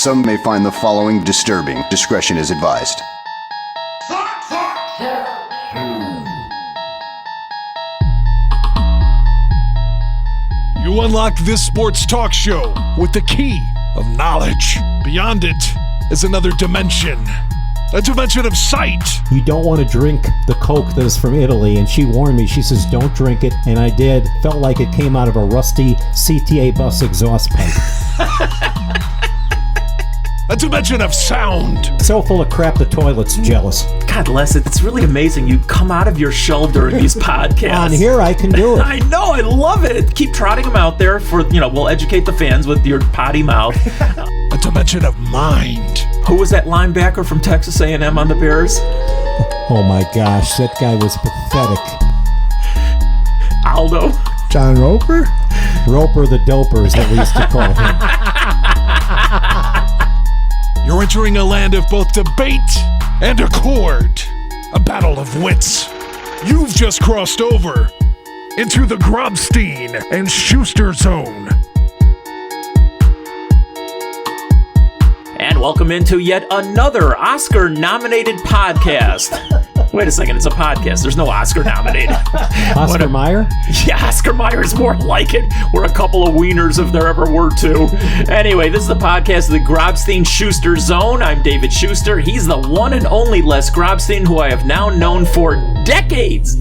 Some may find the following disturbing. Discretion is advised. You unlock this sports talk show with the key of knowledge. Beyond it is another dimension. A dimension of sight. You don't want to drink the Coke that is from Italy, and she warned me. She says, don't drink it, and I did. Felt like it came out of a rusty CTA bus exhaust pipe. A dimension of sound. So full of crap, the toilet's jealous. God, Les, it's really amazing. You come out of your shell during these podcasts. On here, I can do it. I know, I love it. Keep trotting them out there for, we'll educate the fans with your potty mouth. A dimension of mind. Who was that linebacker from Texas A&M on the Bears? Oh my gosh, that guy was pathetic. Aldo. John Roper? Roper the Doper is what we used to call him. You're entering a land of both debate and accord. A battle of wits. You've just crossed over into the Grobstein and Schuster zone. And welcome into yet another Oscar-nominated podcast. Wait a second, it's a podcast. There's no Oscar-nominated. Oscar Mayer? Yeah, Oscar Mayer is more like it. We're a couple of wieners if there ever were two. Anyway, this is the podcast of the Grobstein Schuster Zone. I'm David Schuster. He's the one and only Les Grobstein, who I have now known for decades,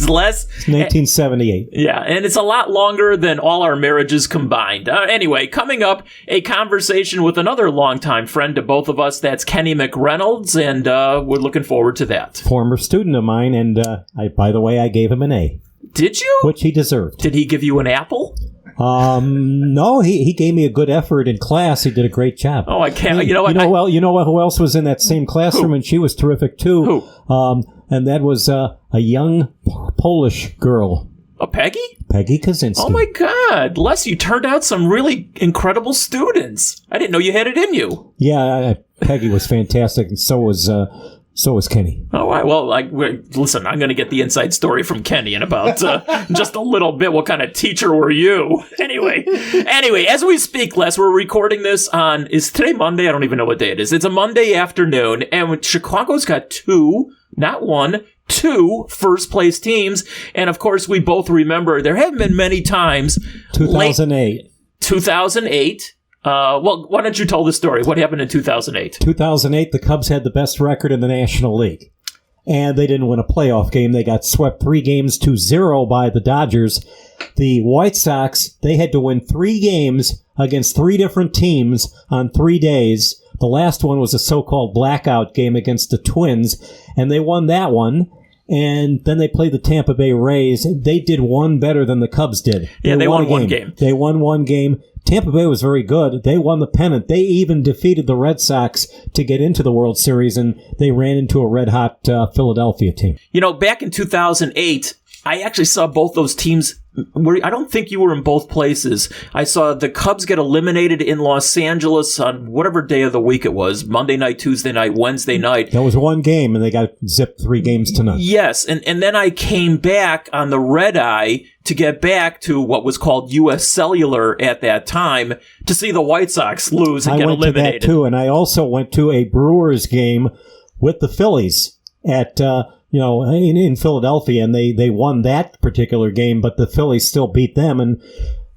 Les. 1978. Yeah, and it's a lot longer than all our marriages combined. Anyway, coming up, a conversation with another longtime friend to both of us. That's Kenny McReynolds, and we're looking forward to that. Former student of mine, and by the way, I gave him an A. Did you? Which he deserved. Did he give you an apple? No, he gave me a good effort in class. He did a great job. Oh, I can't. Who else was in that same classroom? Who? And she was terrific too. Who? And that was a young Polish girl. Oh, Peggy? Peggy Kaczynski. Oh my God, Les, you turned out some really incredible students. I didn't know you had it in you. Yeah, Peggy was fantastic, and so was Kenny. All right, well, listen, I'm going to get the inside story from Kenny in about just a little bit. What kind of teacher were you? Anyway, as we speak, Les, we're recording this on, is today Monday? I don't even know what day it is. It's a Monday afternoon, and Chicago's got two first place teams. And of course, we both remember there haven't been many times. 2008. 2008. Well, why don't you tell the story? What happened in 2008? 2008, the Cubs had the best record in the National League. And they didn't win a playoff game. They got swept 3-0 by the Dodgers. The White Sox, they had to win 3 games against 3 different teams on 3 days. The last one was a so-called blackout game against the Twins, and they won that one. And then they played the Tampa Bay Rays. They did one better than the Cubs did. Yeah, they won one game. They won one game. Tampa Bay was very good. They won the pennant. They even defeated the Red Sox to get into the World Series, and they ran into a red-hot Philadelphia team. Back in 2008, I actually saw both those teams. I don't think you were in both places. I saw the Cubs get eliminated in Los Angeles on whatever day of the week it was, Monday night, Tuesday night, Wednesday night. That was one game, and they got zipped 3 games to none. Yes, and then I came back on the red eye to get back to what was called U.S. Cellular at that time to see the White Sox lose and get eliminated. I went to that, too, and I also went to a Brewers game with the Phillies at in Philadelphia, and they won that particular game, but the Phillies still beat them, and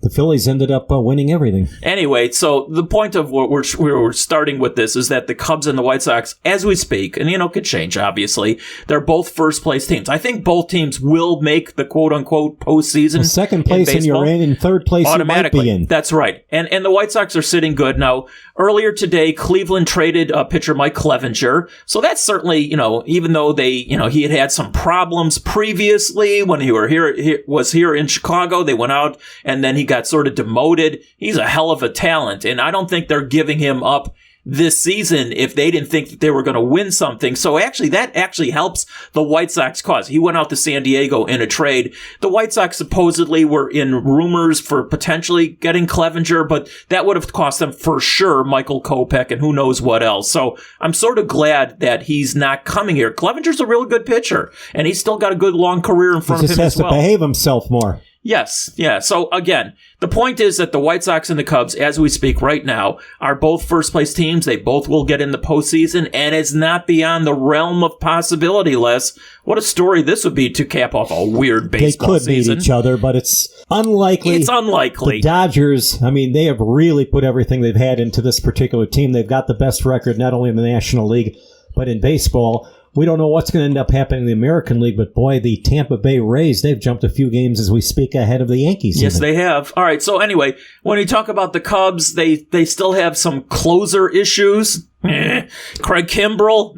the Phillies ended up winning everything. Anyway, so the point of what we're starting with this is that the Cubs and the White Sox, as we speak, and could change, obviously, they're both first-place teams. I think both teams will make the quote-unquote postseason. Well, second place in you're in, and third place you might be in. That's right. And the White Sox are sitting good. Now, earlier today, Cleveland traded pitcher Mike Clevenger. So that's certainly, even though he had some problems previously when he was here in Chicago, they went out and then he got sort of demoted. He's a hell of a talent, and I don't think they're giving him up this season if they didn't think that they were going to win something. So that actually helps the White Sox cause. He went out to San Diego in a trade. The White Sox supposedly were in rumors for potentially getting Clevenger, but that would have cost them for sure Michael Kopech and who knows what else. So I'm sort of glad that he's not coming here. Clevenger's a really good pitcher, and he's still got a good long career in front of him as well. He just has to behave himself more. Yes, yeah. So again, the point is that the White Sox and the Cubs, as we speak right now, are both first-place teams. They both will get in the postseason, and it's not beyond the realm of possibility, Les. What a story this would be to cap off a weird baseball season. They could beat each other, but it's unlikely. It's unlikely. The Dodgers, I mean, they have really put everything they've had into this particular team. They've got the best record, not only in the National League, but in baseball. We don't know what's going to end up happening in the American League, but boy, the Tampa Bay Rays, they've jumped a few games as we speak ahead of the Yankees. Yes, they have. All right, so anyway, when you talk about the Cubs, they still have some closer issues. Craig Kimbrell.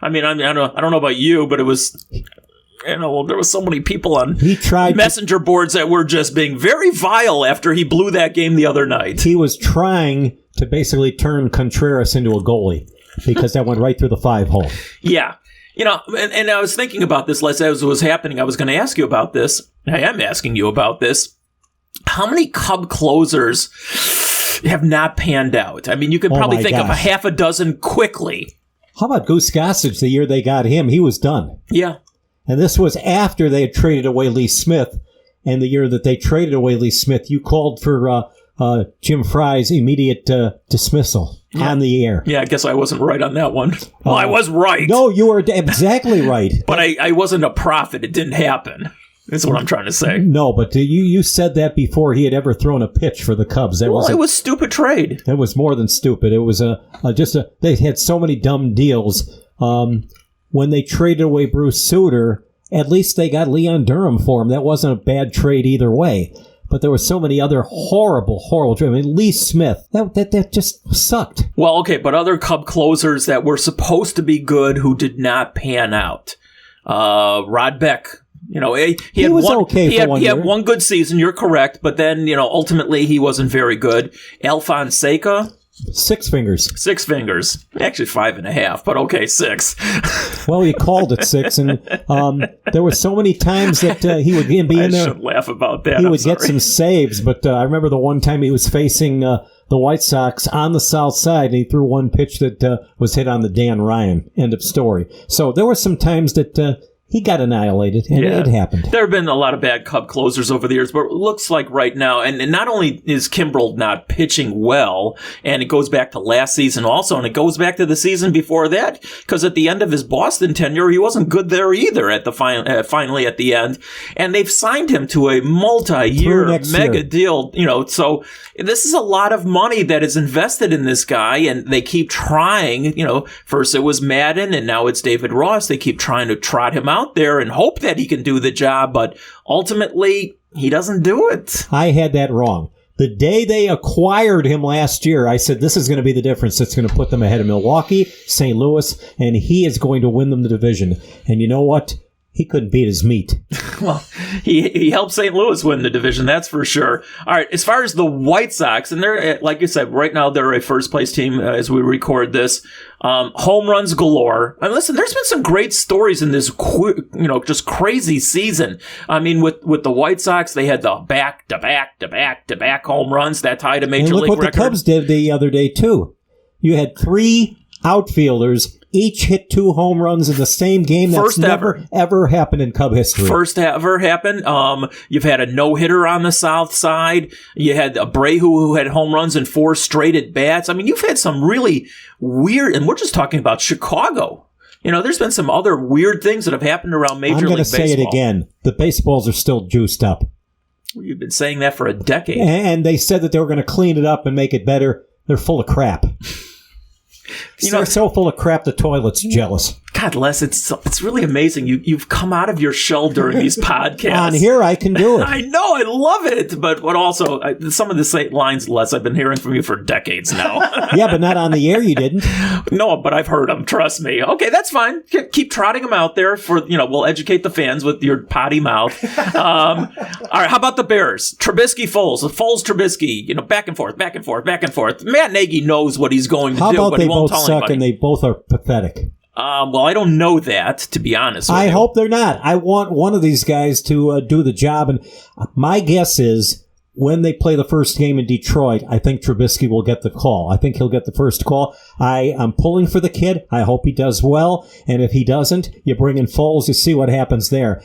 I mean, I don't know about you, but it was... there was so many people on messenger boards that were just being very vile after he blew that game the other night. He was trying to basically turn Contreras into a goalie. Because that went right through the 5-hole. Yeah. And I was thinking about this, Les, as it was happening. I was going to ask you about this. I am asking you about this. How many Cub closers have not panned out? I mean, you could probably think of a half a dozen quickly. How about Goose Gossage the year they got him? He was done. Yeah. And this was after they had traded away Lee Smith. And the year that they traded away Lee Smith, you called for Jim Fry's immediate dismissal on the air. Yeah, I guess I wasn't right on that one. Well, I was right. No, you were exactly right. But I wasn't a prophet. It didn't happen. That's what I'm trying to say. No, but you said that before he had ever thrown a pitch for the Cubs. It was a stupid trade. It was more than stupid. It was they had so many dumb deals. When they traded away Bruce Sutter, at least they got Leon Durham for him. That wasn't a bad trade either way. But there were so many other horrible trades. I mean, Lee Smith, that just sucked. Well, okay, but other Cub closers that were supposed to be good who did not pan out. Rod Beck, he had was okay for 1 year. He had one good season. You're correct, but then ultimately he wasn't very good. Alphonse Seca. 6 fingers. 6 fingers. Actually 5.5, but okay, 6. Well, he called it 6, and there were so many times that he would be in there. I should laugh about that. He would get some saves, but I remember the one time he was facing the White Sox on the south side, and he threw one pitch that was hit on the Dan Ryan. End of story. So there were some times that he got annihilated, and it happened. There have been a lot of bad Cub closers over the years, but it looks like right now, and not only is Kimbrell not pitching well, and it goes back to last season also, and it goes back to the season before that, because at the end of his Boston tenure, he wasn't good there either at the finally at the end, and they've signed him to a multi-year mega deal, so this is a lot of money that is invested in this guy, and they keep trying, first it was Madden, and now it's David Ross. They keep trying to trot him out there and hope that he can do the job, but ultimately he doesn't do it. I had that wrong. The day they acquired him last year, I said this is going to be the difference that's going to put them ahead of Milwaukee, St. Louis, and he is going to win them the division. And you know what? He couldn't beat his meat. Well, he helped St. Louis win the division, that's for sure. All right, as far as the White Sox, and they're, like you said, right now they're a first-place team as we record this. Home runs galore. And listen, there's been some great stories in this, just crazy season. I mean, with the White Sox, they had the back-to-back home runs that tied a major league record. Look what the Cubs did the other day, too. You had 3 outfielders each hit 2 home runs in the same game. That's First ever happened in Cub history. First ever happened. You've had a no-hitter on the south side. You had Abreu who had home runs in 4 straight at bats. I mean, you've had some really weird, and we're just talking about Chicago. There's been some other weird things that have happened around Major League Baseball. I'm going to say it again. The baseballs are still juiced up. Well, you've been saying that for a decade. And they said that they were going to clean it up and make it better. They're full of crap. They're so full of crap, the toilet's jealous. God, Les, it's really amazing. You've come out of your shell during these podcasts. On here, I can do it. I know, I love it. But also, some of the same lines, Les, I've been hearing from you for decades now. Yeah, but not on the air, you didn't. No, but I've heard them, trust me. Okay, that's fine. Keep trotting them out there we'll educate the fans with your potty mouth. All right, how about the Bears? Trubisky, Foles. Foles, Trubisky, back and forth. Matt Nagy knows what he's going to do, but he won't tell anybody. How about they both suck and they both are pathetic? Well, I don't know that, to be honest with you. I hope they're not. I want one of these guys to do the job. And my guess is when they play the first game in Detroit, I think Trubisky will get the call. I think he'll get the first call. I'm pulling for the kid. I hope he does well. And if he doesn't, you bring in Foles, you see what happens there.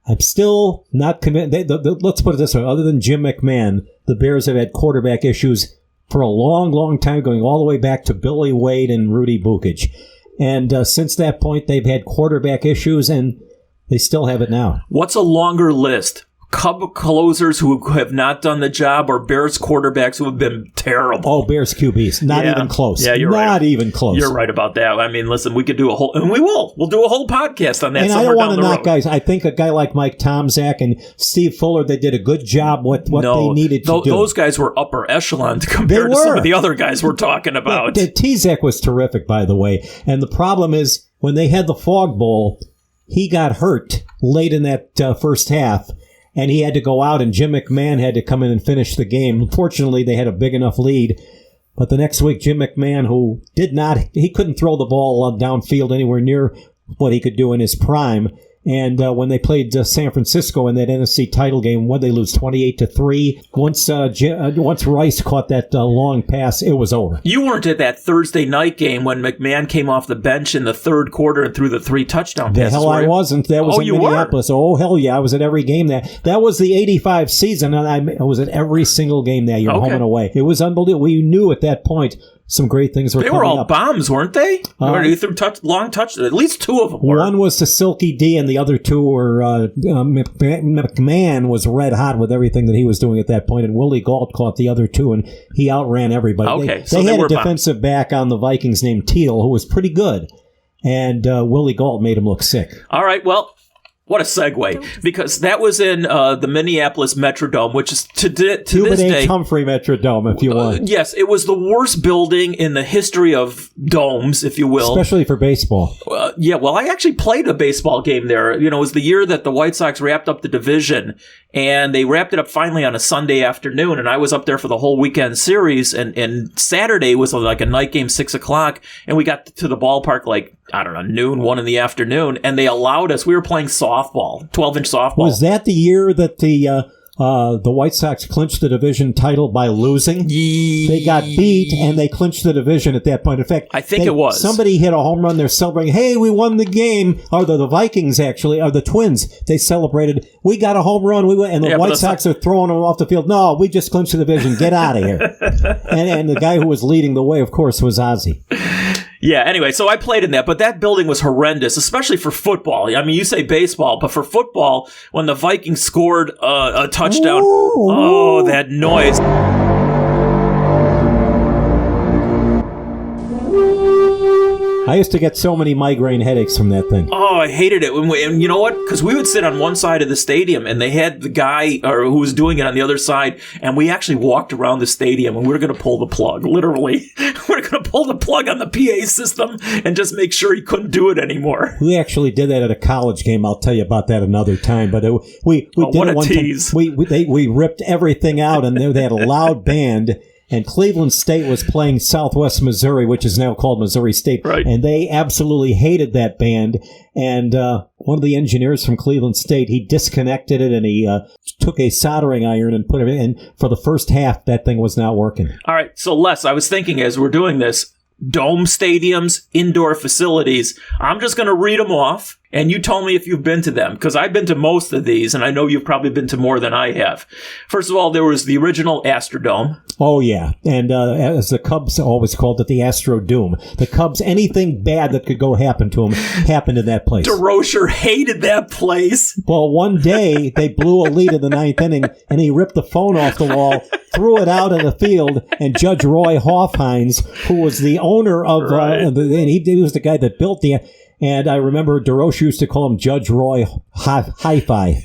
I'm still not convinced. Let's put it this way. Other than Jim McMahon, the Bears have had quarterback issues for a long, long time, going all the way back to Billy Wade and Rudy Bukic. And since that point, they've had quarterback issues, and they still have it now. What's a longer list? Cub closers who have not done the job, or Bears quarterbacks who have been terrible? Oh, Bears QBs. Not even close. Yeah, you're right. Not even close. You're right about that. I mean, listen, we could do a whole, and we will. We'll do a whole podcast on that. And I don't want to knock guys. I think a guy like Mike Tomczak and Steve Fuller, they did a good job what they needed to do. Those guys were upper echelon compared to some of the other guys we're talking about. Tomczak was terrific, by the way. And the problem is, when they had the Fog Bowl, he got hurt late in that first half. And he had to go out, and Jim McMahon had to come in and finish the game. Unfortunately, they had a big enough lead. But the next week, Jim McMahon, who he couldn't throw the ball downfield anywhere near what he could do in his prime. And when they played San Francisco in that NFC title game, they lose 28-3. Once Rice caught that long pass, it was over. You weren't at that Thursday night game when McMahon came off the bench in the third quarter and threw the 3 touchdown passes. The hell I wasn't. That was in Minneapolis. Were? Oh, hell yeah. I was at every game that was the 85 season, and I was at every single game that year, home and away. It was unbelievable. We knew at that point some great things were coming up. They were all bombs, weren't they? You threw long touch. At least 2 of them were. One was to Silky D, and the other 2 were McMahon was red hot with everything that he was doing at that point, and Willie Gault caught the other 2, and he outran everybody. Okay, they had a defensive back on the Vikings named Teal who was pretty good, and Willie Gault made him look sick. All right, well, what a segue, because that was in the Minneapolis Metrodome, which is to this day... Humphrey Metrodome, if you want. Yes, it was the worst building in the history of domes, if you will. Especially for baseball. I actually played a baseball game there. It was the year that the White Sox wrapped up the division, and they wrapped it up finally on a Sunday afternoon, and I was up there for the whole weekend series, and Saturday was like a night game, 6 o'clock, and we got to the ballpark noon, 1 in the afternoon, and they allowed us, we were playing softball, 12-inch softball. Was that the year that the White Sox clinched the division title by losing? They got beat, and they clinched the division at that point. In fact, I think it was. Somebody hit a home run. They're celebrating, hey, we won the game. Or the Vikings, actually, or the Twins. They celebrated, we got a home run. We went, and the White Sox are throwing them off the field. No, we just clinched the division. Get out of here. and the guy who was leading the way, of course, was Ozzie. Yeah, anyway, so I played in that, but that building was horrendous, especially for football. I mean, you say baseball, but for football, when the Vikings scored a touchdown, that noise. I used to get so many migraine headaches from that thing. Oh, I hated it. And you know what? Because we would sit on one side of the stadium, and they had the guy who was doing it on the other side, and we actually walked around the stadium, and we were going to pull the plug, literally. We were going to pull the plug on the PA system and just make sure he couldn't do it anymore. We actually did that at a college game. I'll tell you about that another time. But we did what it one tease. time. We ripped everything out, and they had a loud band. And Cleveland State was playing Southwest Missouri, which is now called Missouri State. Right. And they absolutely hated that band. And one of the engineers from Cleveland State, he disconnected it, and he took a soldering iron and put it in. And for the first half, that thing was not working. All right. So, Les, I was thinking as we're doing this, dome stadiums, indoor facilities, I'm just going to read them off, and you tell me if you've been to them, because I've been to most of these, and I know you've probably been to more than I have. First of all, there was the original Astrodome. Oh, yeah. And as the Cubs always called it, the Astro Doom. The Cubs, anything bad that could go happen to them happened in that place. DeRocher hated that place. Well, one day, they blew a lead in the 9th inning, and he ripped the phone off the wall, threw it out in the field, and Judge Roy Hoffhines, who was the owner of, and he was the guy that built the... And I remember DeRoche used to call him Judge Roy Hi-Fi.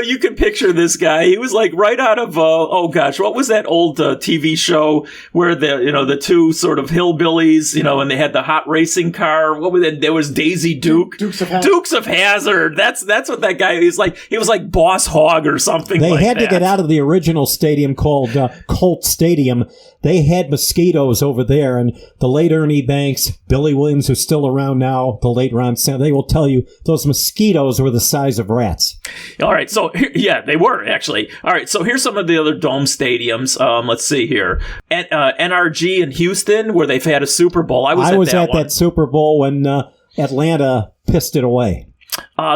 You can picture this guy. He was like right out of, what was that old TV show where the 2 sort of hillbillies, and they had the hot racing car. What was it? There was Daisy Duke. Dukes of Hazzard. Dukes of Hazzard. That's what that guy is like. He was like Boss Hogg or something They like had that. to get out of the original stadium called Colt Stadium. They had mosquitoes over there, and the late Ernie Banks, Billy Williams, who's still around now, the late Ron Sands, they will tell you those mosquitoes were the size of rats. All right, so they were actually. All right, so here's some of the other dome stadiums. Let's see here. NRG in Houston, where they've had a Super Bowl. I was at that Super Bowl when Atlanta pissed it away.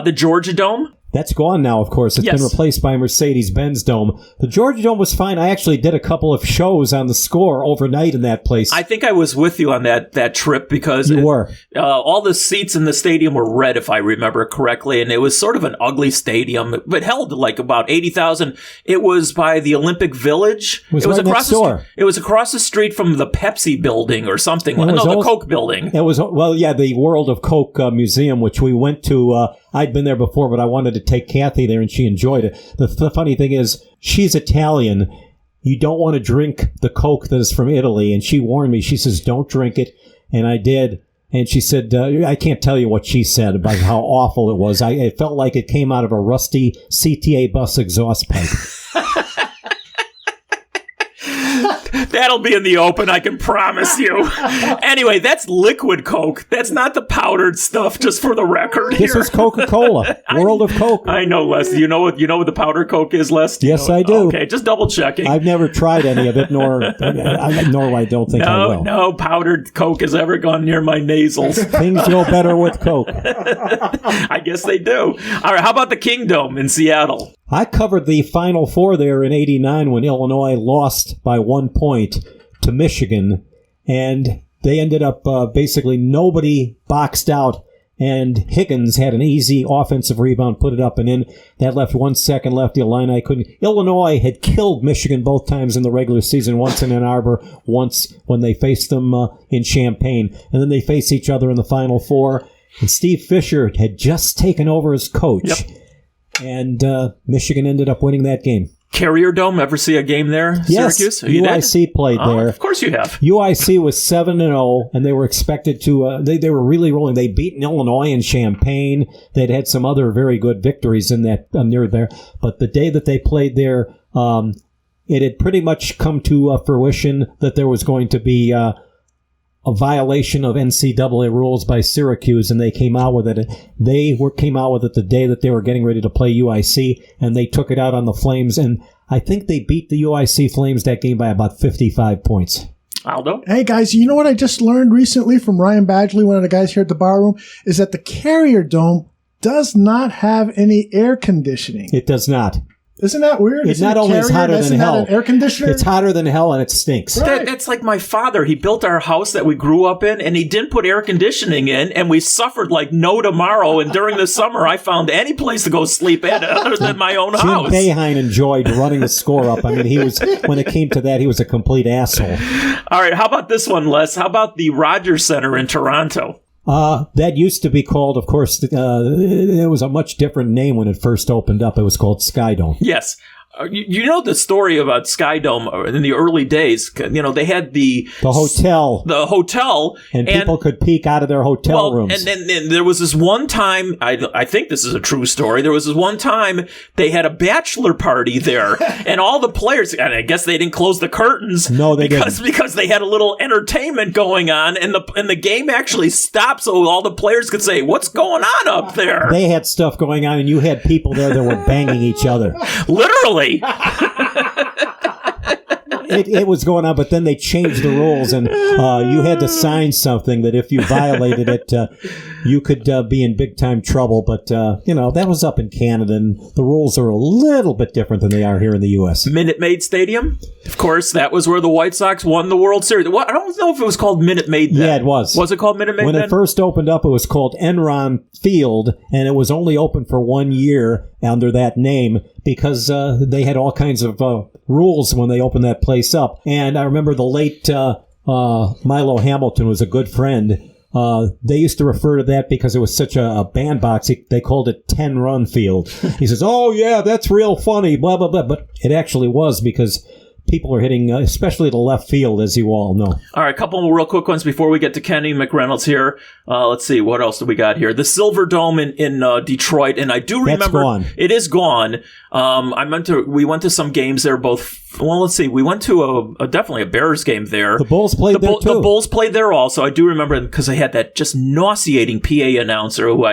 The Georgia Dome. That's gone now, of course. It's Yes. been replaced by Mercedes-Benz Dome. The Georgia Dome was fine. I actually did a couple of shows on the Score overnight in that place. I think I was with you on that trip because You were. all the seats in the stadium were red, if I remember correctly, and it was sort of an ugly stadium, but held like about 80,000. It was by the Olympic Village. It was right next door. It was across the street from the Pepsi building or something. It was the also- Coke building. It was, the World of Coke Museum, which we went to. I'd been there before, but I wanted to take Kathy there, and she enjoyed it. The funny thing is, she's Italian. You don't want to drink the Coke that is from Italy, and she warned me. She says, don't drink it, and I did. And she said, I can't tell you what she said about how awful it was. It felt like it came out of a rusty CTA bus exhaust pipe. That'll be in the open, I can promise you. Anyway, that's liquid Coke. That's not the powdered stuff, just for the record. This here. is Coca-Cola, World of Coke. I know, Les. You know what the powdered Coke is, Les? Do you Yes, know it? I do. Okay, just double checking. I've never tried any of it, nor I don't think I will. No powdered Coke has ever gone near my nasals. Things go better with Coke. I guess they do. All right, how about the Kingdom in Seattle? I covered the Final Four there in '89 when Illinois lost by 1 point to Michigan, and they ended up basically nobody boxed out, and Higgins had an easy offensive rebound, put it up and in. That left 1 second left. The Illini couldn't. Illinois had killed Michigan both times in the regular season, once in Ann Arbor, once when they faced them in Champaign, and then they faced each other in the Final Four. And Steve Fisher had just taken over as coach. Yep. And Michigan ended up winning that game. Carrier Dome, ever see a game there? Yes, Syracuse? You did? UIC played there. Of course you have. UIC was 7-0, and they were expected to. They were really rolling. They beat Illinois in Champaign. They'd had some other very good victories in that near there. But the day that they played there, it had pretty much come to fruition that there was going to be a violation of NCAA rules by Syracuse, and they came out with it. Came out with it the day that they were getting ready to play UIC, and they took it out on the Flames, and I think they beat the UIC Flames that game by about 55 points. Aldo? Hey, guys, you know what I just learned recently from Ryan Badgley, one of the guys here at the Barroom, is that the Carrier Dome does not have any air conditioning. It does not. Isn't that weird? It not only is hotter than hell. An air conditioner? It's hotter than hell, and it stinks. Right. That's like my father. He built our house that we grew up in, and he didn't put air conditioning in, and we suffered like no tomorrow. And during the summer, I found any place to go sleep at other than my own Jim house. Boeheim enjoyed running the score up. I mean, when it came to that, he was a complete asshole. All right, how about this one, Les? How about the Rogers Center in Toronto? That used to be called, of course, it was a much different name when it first opened up. It was called Skydome. Yes. You know the story about Skydome in the early days. You know, they had the hotel. The hotel. And people could peek out of their hotel rooms. And then there was this one time, I think this is a true story, there was this one time they had a bachelor party there, and all the players, and I guess they didn't close the curtains. No, they didn't. Because they had a little entertainment going on, and the game actually stopped so all the players could say, what's going on up there? They had stuff going on, and you had people there that were banging each other. Literally. It was going on, but then they changed the rules, and you had to sign something that if you violated it, you could be in big time trouble. But that was up in Canada, and the rules are a little bit different than they are here in the U.S. Minute Maid Stadium, of course, that was where the White Sox won the World Series. I don't know if it was called Minute Maid then. Yeah, it was. Was it called Minute Maid when then? it first opened up, it was called Enron Field, and it was only open for 1 year under that name because they had all kinds of rules when they opened that place up. And I remember the late Milo Hamilton was a good friend. They used to refer to that because it was such a bandbox. They called it 10-run field. He says, "Oh yeah, that's real funny." Blah blah blah. But it actually was because people are hitting, especially the left field, as you all know. All right, a couple more real quick ones before we get to Kenny McReynolds here. Let's see, what else do we got here? The Silver Dome in Detroit, and I do remember That's gone. It is gone. We went to some games there. Let's see, we went to definitely a Bears game there. The Bulls played there too. The Bulls played there also. I do remember because they had that just nauseating PA announcer who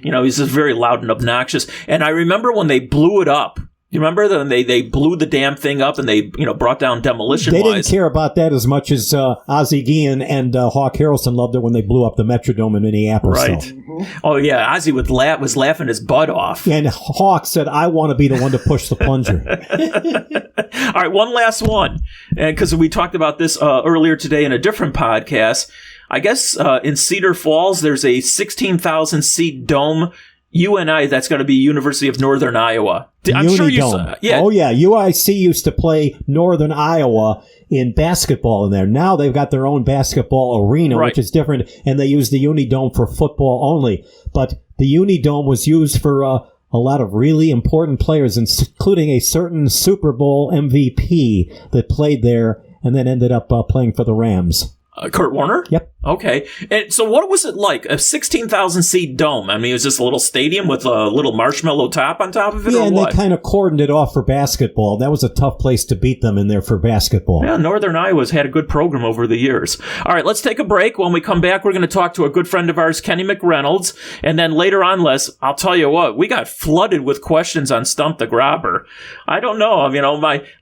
he's just very loud and obnoxious. And I remember when they blew it up. You remember when they blew the damn thing up and they brought down demolition They wise? didn't care about that as much as Ozzie Guillen and Hawk Harrelson loved it when they blew up the Metrodome in Minneapolis. Right. So. Oh yeah, Ozzie was laughing his butt off. And Hawk said, "I want to be the one to push the plunger." All right, one last one, and because we talked about this earlier today in a different podcast. I guess in Cedar Falls there's a 16,000-seat dome. UNI, that's going to be University of Northern Iowa. I'm sure you saw. Yeah. Oh, yeah. UIC used to play Northern Iowa in basketball in there. Now they've got their own basketball arena, Right. which is different, and they use the Unidome for football only. But the Unidome was used for a lot of really important players, including a certain Super Bowl MVP that played there and then ended up playing for the Rams. Kurt Warner? Yep. Okay. And so what was it like? A 16,000-seat dome. I mean, it was just a little stadium with a little marshmallow top on top of it, Yeah, or and what? they kind of cordoned it off for basketball. That was a tough place to beat them in there for basketball. Yeah, Northern Iowa's had a good program over the years. All right, let's take a break. When we come back, we're going to talk to a good friend of ours, Kenny McReynolds. And then later on, Les, I'll tell you what, we got flooded with questions on Stump the Grobber. I don't know.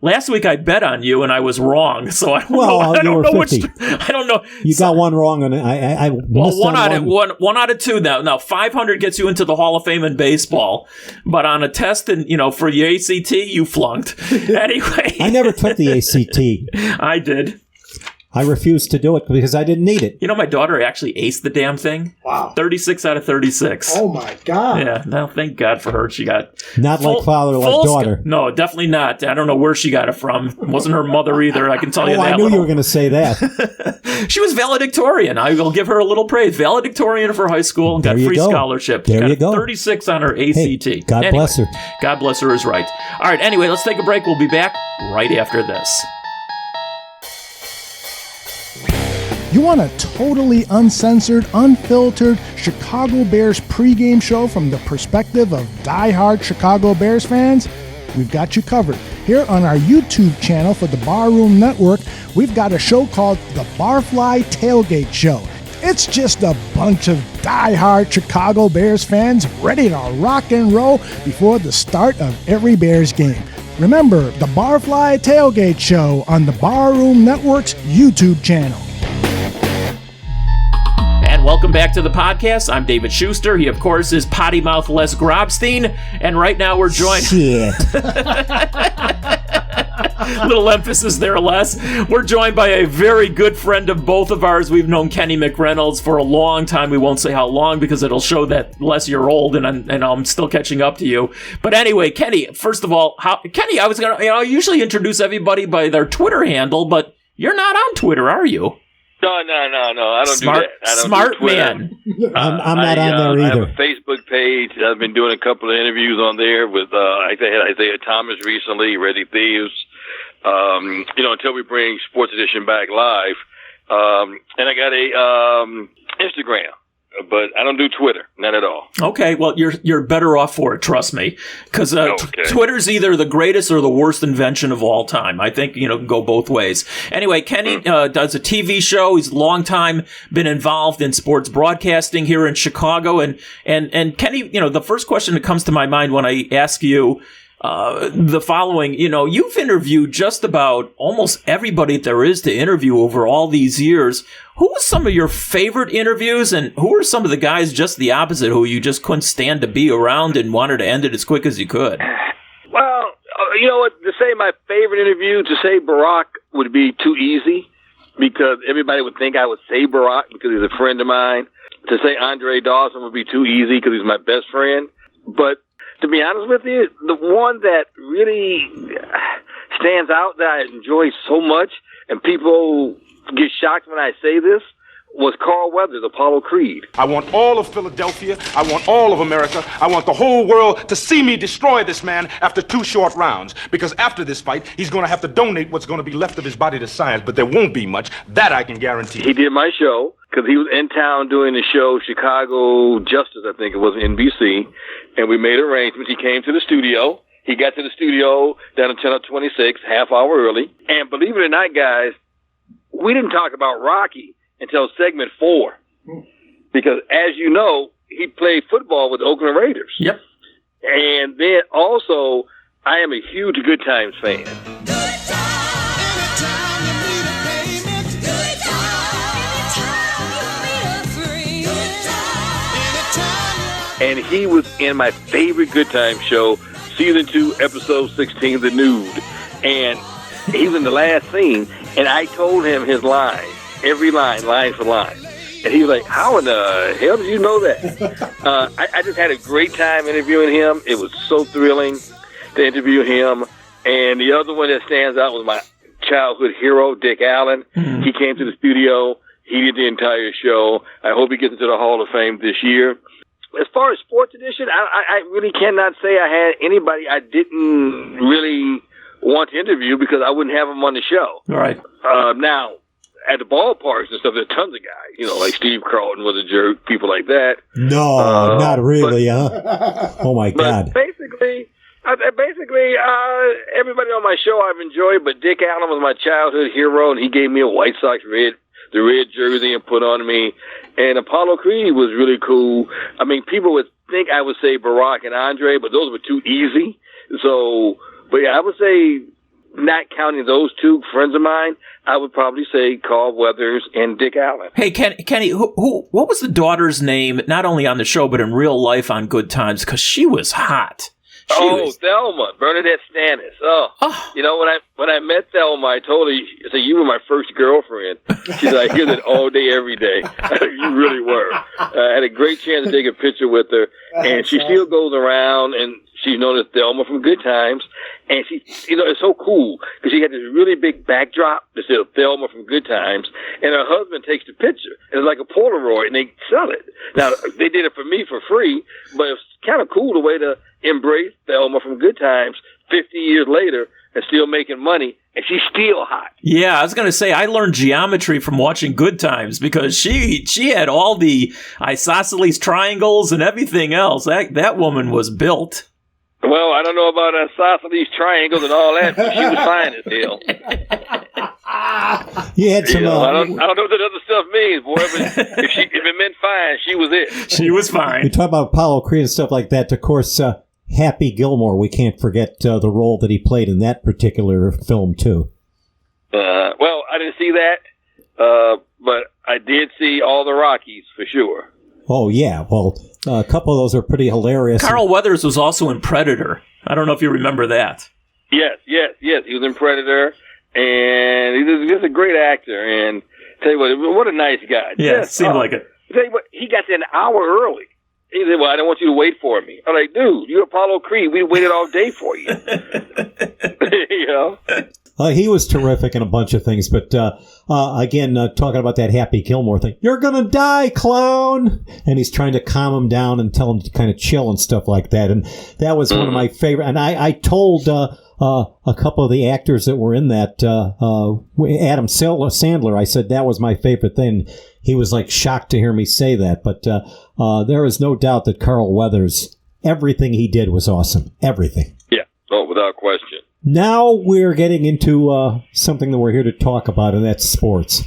Last week I bet on you and I was wrong. So I don't know. I don't know 50. I don't know. You got one wrong, and I missed One on one out of two now. Now 500 gets you into the Hall of Fame in baseball, but on a test and for your ACT, you flunked. Anyway, I never took the ACT. I did. I refused to do it because I didn't need it. My daughter actually aced the damn thing. Wow. 36 out of 36. Oh, my God. Yeah, no, thank God for her. She got Not like father, like daughter. No, definitely not. I don't know where she got it from. It wasn't her mother either. I can tell you Oh, that. I knew you were going to say that. She was valedictorian. I will give her a little praise. Valedictorian for high school and got There you free go. scholarship. There got you go. 36 on her ACT. Hey, God bless her. God bless her is right. All right, anyway, let's take a break. We'll be back right after this. You want a totally uncensored, unfiltered Chicago Bears pregame show from the perspective of diehard Chicago Bears fans? We've got you covered. Here on our YouTube channel for the Barroom Network, we've got a show called The Barfly Tailgate Show. It's just a bunch of diehard Chicago Bears fans ready to rock and roll before the start of every Bears game. Remember, The Barfly Tailgate Show on the Barroom Network's YouTube channel. And welcome back to the podcast. I'm David Schuster. He, of course, is Potty Mouth Les Grobstein. And right now we're joined... Shit. Little emphasis there, Les. We're joined by a very good friend of both of ours. We've known Kenny McReynolds for a long time. We won't say how long because it'll show that, Les, you're old and I'm still catching up to you. But anyway, Kenny, first of all, Kenny, I was going to... I usually introduce everybody by their Twitter handle, but you're not on Twitter, are you? No. I don't do that. I don't smart do Twitter. man. I'm not on there I have either. a Facebook page. I've been doing a couple of interviews on there with I had Isaiah Thomas recently, Reddy Thieves. Until we bring Sports Edition back live. And I got a Instagram. But I don't do Twitter, not at all. Okay, well, you're better off for it, trust me, because Okay. Twitter's either the greatest or the worst invention of all time. I think it can go both ways. Anyway, Kenny does a TV show. He's a long time been involved in sports broadcasting here in Chicago, and Kenny, the first question that comes to my mind when I ask you the following, you've interviewed just about almost everybody there is to interview over all these years. Who was some of your favorite interviews, and who are some of the guys just the opposite who you just couldn't stand to be around and wanted to end it as quick as you could? Well, you know what? To say my favorite interview, to say Barack would be too easy because everybody would think I would say Barack because he's a friend of mine. To say Andre Dawson would be too easy because he's my best friend. But to be honest with you, the one that really stands out that I enjoy so much, and people get shocked when I say this, was Carl Weathers, Apollo Creed. I want all of Philadelphia. I want all of America. I want the whole world to see me destroy this man after 2 short rounds. Because after this fight, he's going to have to donate what's going to be left of his body to science, but there won't be much. That I can guarantee. He did my show because he was in town doing the show Chicago Justice, I think it was, NBC, and we made arrangements. He came to the studio. He got to the studio down at 10:26, half hour early. And believe it or not, guys, we didn't talk about Rocky until segment 4. Because, as you know, he played football with the Oakland Raiders. Yep. And then also, I am a huge Good Times fan. And he was in my favorite Good Times show, Season 2, Episode 16, The Nude. And he was in the last scene, and I told him his line, every line for line. And he was like, how in the hell did you know that? I just had a great time interviewing him. It was so thrilling to interview him. And the other one that stands out was my childhood hero, Dick Allen. Mm-hmm. He came to the studio. He did the entire show. I hope he gets into the Hall of Fame this year. As far as Sports Edition, I really cannot say I had anybody I didn't really want to interview because I wouldn't have them on the show. All right. Now, at the ballparks and stuff, there's tons of guys. You know, like Steve Carlton was a jerk, people like that. No, not really, huh? Oh, my God. Basically, everybody on my show I've enjoyed, but Dick Allen was my childhood hero, and he gave me a White Sox the red jersey and put on me. And Apollo Creed was really cool. I mean, people would think I would say Barack and Andre, but those were too easy. So, but yeah, I would say, not counting those two friends of mine, I would probably say Carl Weathers and Dick Allen. Hey, Kenny, what was the daughter's name, not only on the show, but in real life on Good Times? Because she was hot. Thelma, Bernadette Stannis. You know, when I met Thelma, I told her, I said, you were my first girlfriend. She's like, you're that all day, every day. You really were. I had a great chance to take a picture with her, and she still goes around, and she's known as Thelma from Good Times. And she, you know, it's so cool because she had this really big backdrop that said Thelma from Good Times, and her husband takes the picture, and it's like a Polaroid, and they sell it. Now, they did it for me for free, but it's kind of cool the way to embrace Thelma from Good Times 50 years later and still making money, and she's still hot. Yeah, I was going to say, I learned geometry from watching Good Times because she had all the isosceles triangles and everything else. That woman was built. Well, I don't know about isosceles triangles and all that, but she was fine as hell. You had some. I don't know what that other stuff means, boy. But if it meant fine, she was it. She was fine. We talk about Apollo Creed and stuff like that. Of course, Happy Gilmore. We can't forget the role that he played in that particular film too. Well, I didn't see that, but I did see all the Rockies for sure. Oh yeah, well, a couple of those are pretty hilarious. Carl Weathers was also in Predator. I don't know if you remember that. Yes. He was in Predator, and he's just a great actor. And tell you what a nice guy. Yeah, it seemed like it. Tell you what, he got there an hour early. He said, well, I don't want you to wait for me. I'm like, dude, you're Apollo Creed. We waited all day for you. You know? He was terrific in a bunch of things, but again, talking about that Happy Gilmore thing, you're gonna die, clown, and he's trying to calm him down and tell him to kind of chill and stuff like that, and that was one of my favorite. And I told a couple of the actors that were in that, Adam Sandler, I said that was my favorite thing. He was like shocked to hear me say that, but there is no doubt that Carl Weathers, everything he did was awesome, everything. Yeah, without question. Now we're getting into something that we're here to talk about, and that's sports.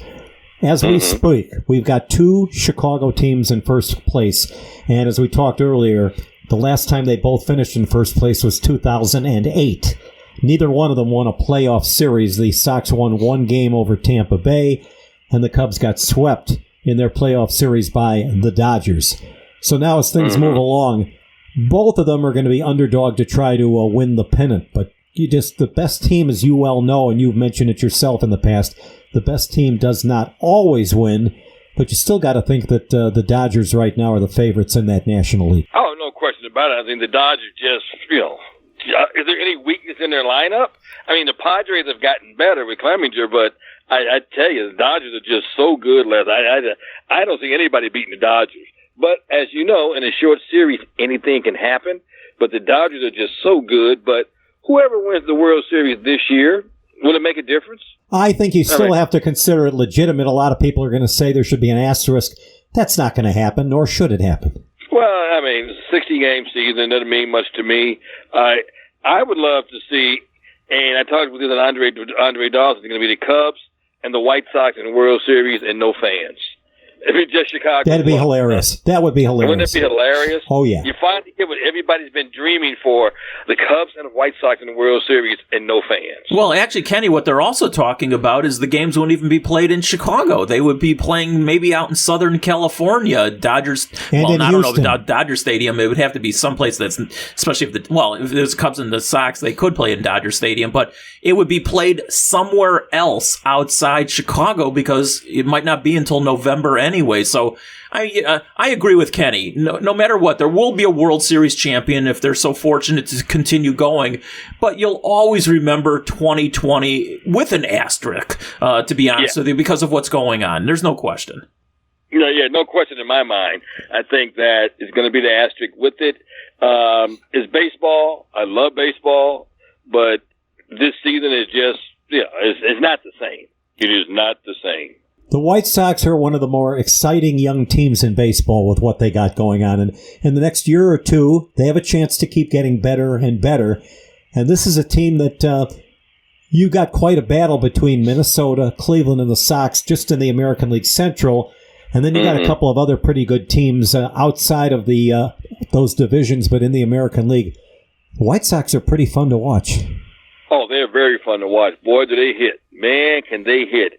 As we speak, we've got two Chicago teams in first place, and as we talked earlier, the last time they both finished in first place was 2008. Neither one of them won a playoff series. The Sox won one game over Tampa Bay, and the Cubs got swept in their playoff series by the Dodgers. So now as things move along, both of them are going to be underdog to try to win the pennant, but the best team, as you well know, and you've mentioned it yourself in the past, the best team does not always win, but you still got to think that the Dodgers right now are the favorites in that National League. Oh, no question about it. I think the Dodgers just, is there any weakness in their lineup? I mean, the Padres have gotten better with Clemenger, but I tell you, the Dodgers are just so good. I don't see anybody beating the Dodgers. But as you know, in a short series, anything can happen. But the Dodgers are just so good. But whoever wins the World Series this year, will it make a difference? I think you still have to consider it legitimate. A lot of people are going to say there should be an asterisk. That's not going to happen, nor should it happen. Well, I mean, 60-game season doesn't mean much to me. I would love to see, and I talked with Andre Dawson, it's going to be the Cubs and the White Sox in the World Series and no fans. If it's just Chicago. That'd be hilarious. That would be hilarious. Wouldn't it be hilarious? Oh, yeah. You finally get what everybody's been dreaming for, the Cubs and the White Sox in the World Series and no fans. Well, actually, Kenny, what they're also talking about is the games won't even be played in Chicago. They would be playing maybe out in Southern California, Dodgers. And well, in I don't know Houston. about Dodger Stadium. It would have to be someplace that's, especially if there's Cubs and the Sox, they could play in Dodger Stadium, but it would be played somewhere else outside Chicago because it might not be until November anyway. So I agree with Kenny. No matter what, there will be a World Series champion if they're so fortunate to continue going. But you'll always remember 2020 with an asterisk, to be honest with you, because of what's going on. There's no question. No question in my mind. I think that it's going to be the asterisk with it. It's baseball. I love baseball, but this season is just, it's not the same. It is not the same. The White Sox are one of the more exciting young teams in baseball with what they got going on. And in the next year or two, they have a chance to keep getting better and better. And this is a team that you got quite a battle between Minnesota, Cleveland, and the Sox just in the American League Central. And then you got a couple of other pretty good teams outside of the those divisions, but in the American League. The White Sox are pretty fun to watch. Oh, they're very fun to watch. Boy, do they hit. Man, can they hit.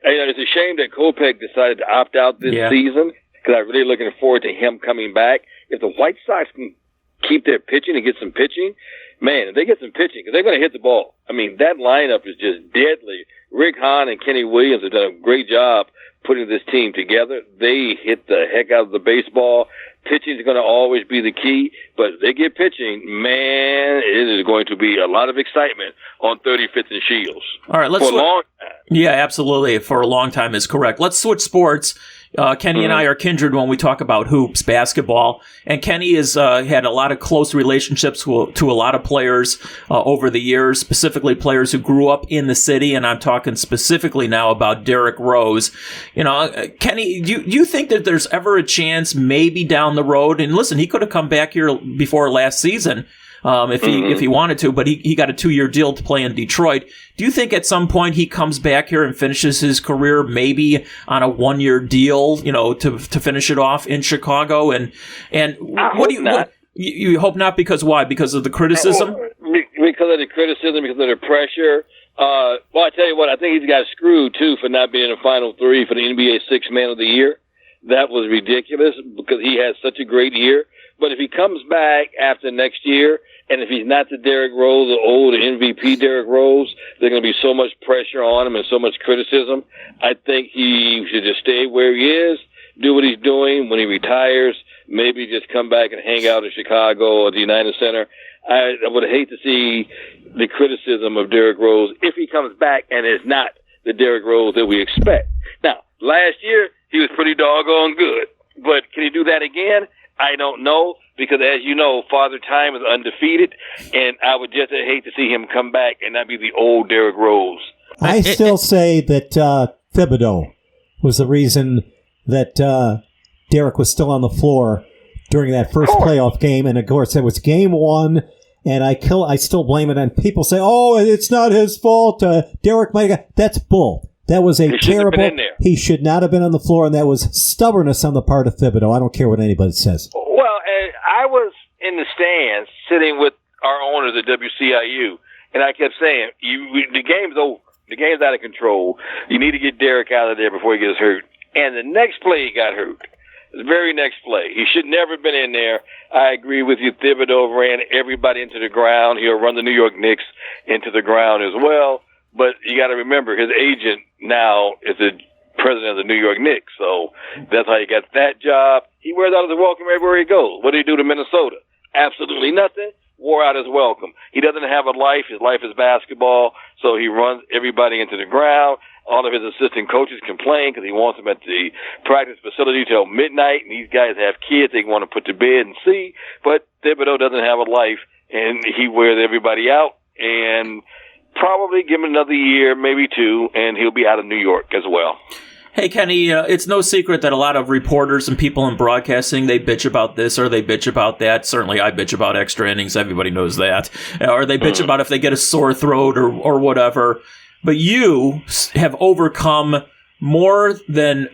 And, it's a shame that Kopech decided to opt out this season because I'm really looking forward to him coming back. If the White Sox can keep their pitching and get some pitching, man, if they get some pitching, because they're going to hit the ball. I mean, that lineup is just deadly. Rick Hahn and Kenny Williams have done a great job putting this team together. They hit the heck out of the baseball. Pitching is going to always be the key, but if they get pitching, man, it is going to be a lot of excitement on 35th and Shields. All right, let's for a long time. Yeah, absolutely. For a long time is correct. Let's switch sports. Kenny and I are kindred when we talk about hoops, basketball, and Kenny has had a lot of close relationships to a lot of players over the years, specifically players who grew up in the city, and I'm talking specifically now about Derrick Rose. Kenny, do you think that there's ever a chance maybe down the road, and listen, he could have come back here before last season, if he wanted to, but he got a 2-year deal to play in Detroit. Do you think at some point he comes back here and finishes his career maybe on a 1-year deal, to finish it off in Chicago? And what do you not? You hope not, because why? Because of the criticism? Because of the criticism, because of the pressure. Well, I tell you what, I think he's got screwed too for not being in the Final Three for the NBA Sixth Man of the Year. That was ridiculous because he had such a great year. But if he comes back after next year, and if he's not the Derrick Rose, the old MVP Derrick Rose, there's going to be so much pressure on him and so much criticism. I think he should just stay where he is, do what he's doing. When he retires, maybe just come back and hang out in Chicago or the United Center. I would hate to see the criticism of Derrick Rose if he comes back and is not the Derrick Rose that we expect. Now, last year, he was pretty doggone good. But can he do that again? I don't know, because as you know, Father Time is undefeated, and I would just hate to see him come back and not be the old Derrick Rose. I still say that Thibodeau was the reason that Derrick was still on the floor during that first playoff game, and of course it was game 1, and I still blame it on people say, "Oh, it's not his fault. Derrick might have." That's bull. That was a terrible. He should not have been on the floor, and that was stubbornness on the part of Thibodeau. I don't care what anybody says. Well, I was in the stands sitting with our owners at WCIU, and I kept saying, the game's over. The game's out of control. You need to get Derrick out of there before he gets hurt. And the next play he got hurt. The very next play. He should never have been in there. I agree with you. Thibodeau ran everybody into the ground. He'll run the New York Knicks into the ground as well. But you got to remember, his agent now is the president of the New York Knicks. So that's how he got that job. He wears out his welcome everywhere he goes. What did he do to Minnesota? Absolutely nothing. Wore out his welcome. He doesn't have a life. His life is basketball. So he runs everybody into the ground. All of his assistant coaches complain because he wants them at the practice facility till midnight. And these guys have kids they want to put to bed and see. But Thibodeau doesn't have a life, and he wears everybody out. And probably give him another year, maybe 2, and he'll be out of New York as well. Hey, Kenny, it's no secret that a lot of reporters and people in broadcasting, they bitch about this or they bitch about that. Certainly I bitch about extra innings. Everybody knows that. Or they bitch about if they get a sore throat or whatever. But you have overcome more than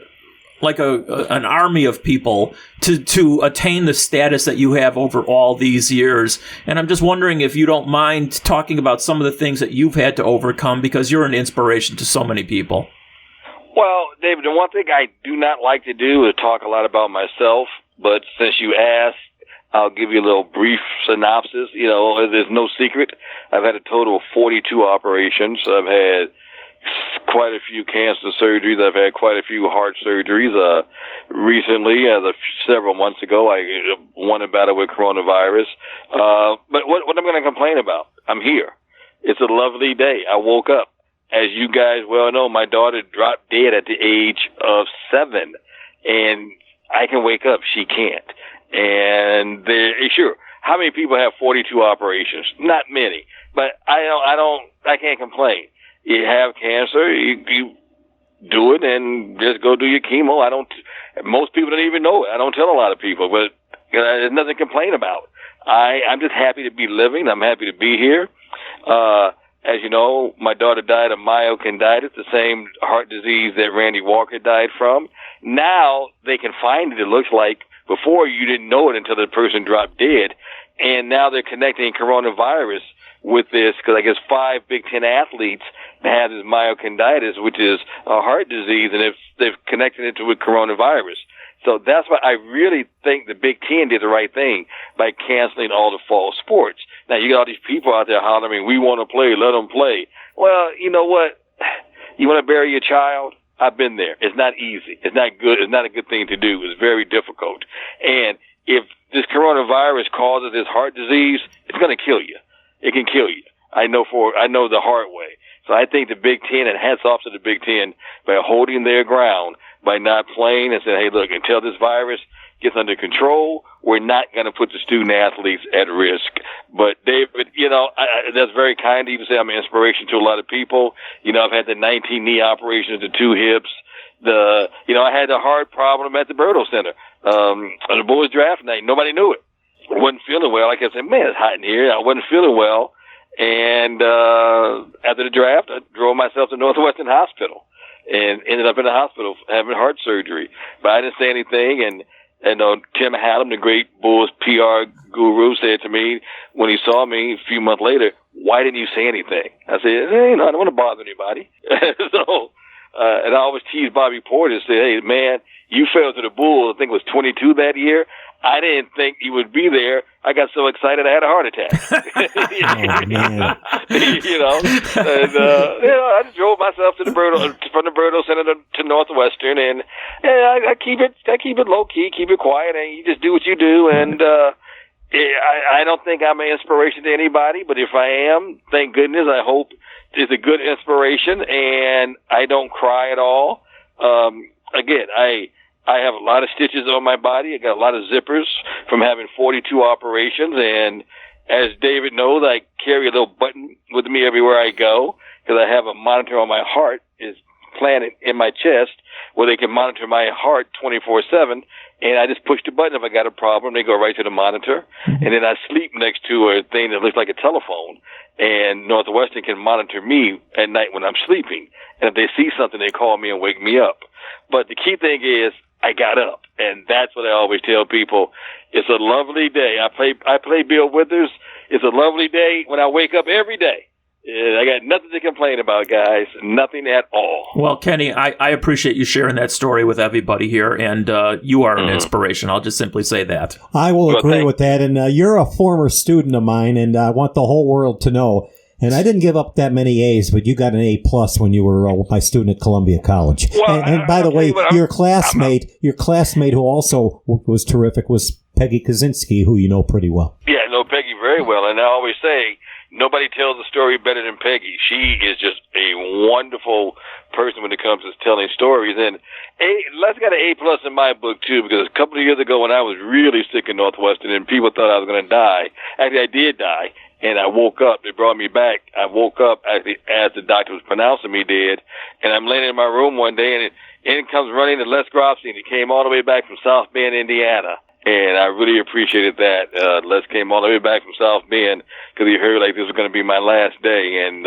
like an army of people to attain the status that you have over all these years. And I'm just wondering if you don't mind talking about some of the things that you've had to overcome, because you're an inspiration to so many people. Well, David, the one thing I do not like to do is talk a lot about myself, but since you asked, I'll give you a little brief synopsis. You know, there's no secret. I've had a total of 42 operations. I've had quite a few cancer surgeries. I've had quite a few heart surgeries. Recently, several months ago, I won a battle with coronavirus. But what I'm going to complain about? I'm here. It's a lovely day. I woke up. As you guys well know, my daughter dropped dead at the age of 7, and I can wake up. She can't. And sure, how many people have 42 operations? Not many. But I can't complain. You have cancer, you do it and just go do your chemo. Most people don't even know it. I don't tell a lot of people, but there's nothing to complain about. I'm just happy to be living. I'm happy to be here. As you know, my daughter died of myocarditis, the same heart disease that Randy Walker died from. Now they can find it. It looks like before you didn't know it until the person dropped dead. And now they're connecting coronavirus with this, because I guess 5 Big Ten athletes have this myocarditis, which is a heart disease, and they've connected it with coronavirus. So that's why I really think the Big Ten did the right thing by canceling all the fall sports. Now, you got all these people out there hollering, we want to play, let them play. Well, you know what? You want to bury your child? I've been there. It's not easy. It's not good. It's not a good thing to do. It's very difficult. And if this coronavirus causes this heart disease, it's going to kill you. It can kill you. I know the hard way. So I think the Big Ten, and hats off to the Big Ten, by holding their ground, by not playing and saying, hey, look, until this virus gets under control, we're not going to put the student athletes at risk. But David, you know, that's very kind of you to say I'm an inspiration to a lot of people. You know, I've had the 19 knee operations, the 2 hips. I had the heart problem at the Berto Center on the Bulls draft night. Nobody knew it. I wasn't feeling well. Like I said, man, it's hot in here. I wasn't feeling well. And after the draft, I drove myself to Northwestern Hospital and ended up in the hospital having heart surgery. But I didn't say anything. And Tim Hallam, the great Bulls PR guru, said to me when he saw me a few months later, why didn't you say anything? I said, I don't want to bother anybody. And I always teased Bobby Porter and said, hey, man, you fell to the Bulls. I think it was 22 that year. I didn't think you would be there. I got so excited I had a heart attack. Oh, man. I just drove myself to from the Berto Center to Northwestern, and I keep it low key, keep it quiet, and you just do what you do. And I don't think I'm an inspiration to anybody, but if I am, thank goodness. I hope it's a good inspiration, and I don't cry at all. Again, I have a lot of stitches on my body. I got a lot of zippers from having 42 operations. And as David knows, I carry a little button with me everywhere I go because I have a monitor on my heart is planted in my chest where they can monitor my heart 24/7. And I just push the button. If I got a problem, they go right to the monitor. And then I sleep next to a thing that looks like a telephone. And Northwestern can monitor me at night when I'm sleeping. And if they see something, they call me and wake me up. But the key thing is, I got up, and that's what I always tell people. It's a lovely day. I play Bill Withers. It's a lovely day when I wake up every day. I got nothing to complain about, guys. Nothing at all. Well, Kenny, I appreciate you sharing that story with everybody here, and you are an inspiration. I'll just simply say that. I will agree with that, and you're a former student of mine, and I want the whole world to know. And I didn't give up that many A's, but you got an A+ when you were my student at Columbia College. Well, and by the way, your classmate who also was terrific was Peggy Kaczynski, who you know pretty well. Yeah, I know Peggy very well, and I always say nobody tells the story better than Peggy. She is just a wonderful person when it comes to telling stories. And Les got an A+ in my book too, because a couple of years ago when I was really sick in Northwestern and people thought I was going to die, actually I did die. And I woke up. They brought me back. I woke up actually as the doctor was pronouncing me dead. And I'm laying in my room one day, and in comes running to Les Grobstein. He came all the way back from South Bend, Indiana. And I really appreciated that. Les came all the way back from South Bend because he heard like this was going to be my last day. And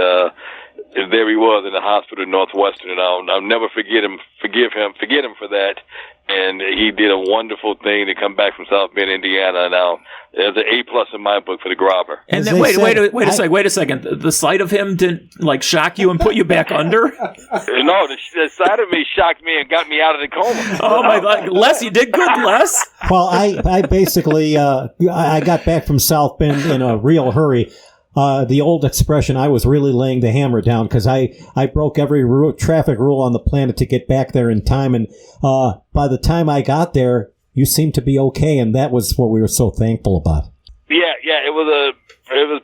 there he was in the hospital in Northwestern, and I'll never forget him for that. And he did a wonderful thing to come back from South Bend, Indiana. Now there's an A+ in my book for the grobber. And then wait a second. The sight of him didn't shock you and put you back under? No, the sight of me shocked me and got me out of the coma. Oh my God, Les, you did good, Les. Well, I basically I got back from South Bend in a real hurry. The old expression, I was really laying the hammer down because I broke every traffic rule on the planet to get back there in time. And by the time I got there, you seemed to be okay, and that was what we were so thankful about. Yeah, it was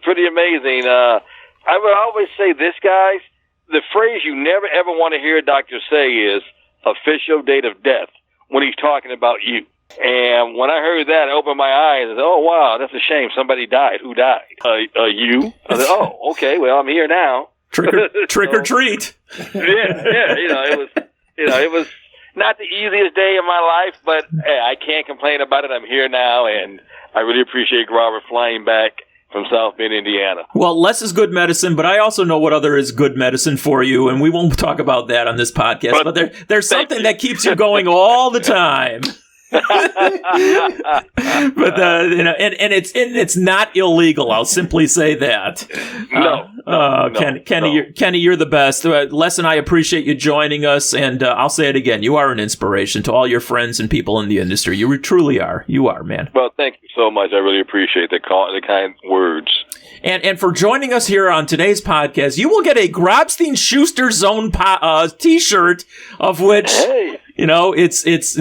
pretty amazing. I would always say this, guys. The phrase you never ever want to hear a doctor say is official date of death when he's talking about you. And when I heard that, I opened my eyes and said, "Oh wow, that's a shame. Somebody died. Who died? You?" I said, "Oh, okay. Well, I'm here now. Trick or treat." It was not the easiest day of my life, but hey, I can't complain about it. I'm here now, and I really appreciate Robert flying back from South Bend, Indiana. Well, less is good medicine, but I also know what other is good medicine for you, and we won't talk about that on this podcast. But there's something that keeps you going all the time. But it's not illegal. I'll simply say that. Kenny, you're the best. Les and I appreciate you joining us, and I'll say it again: you are an inspiration to all your friends and people in the industry. You truly are. You are, man. Well, thank you so much. I really appreciate the kind words. And for joining us here on today's podcast, you will get a Grobstein Schuster Zone T-shirt, of which. Hey. It's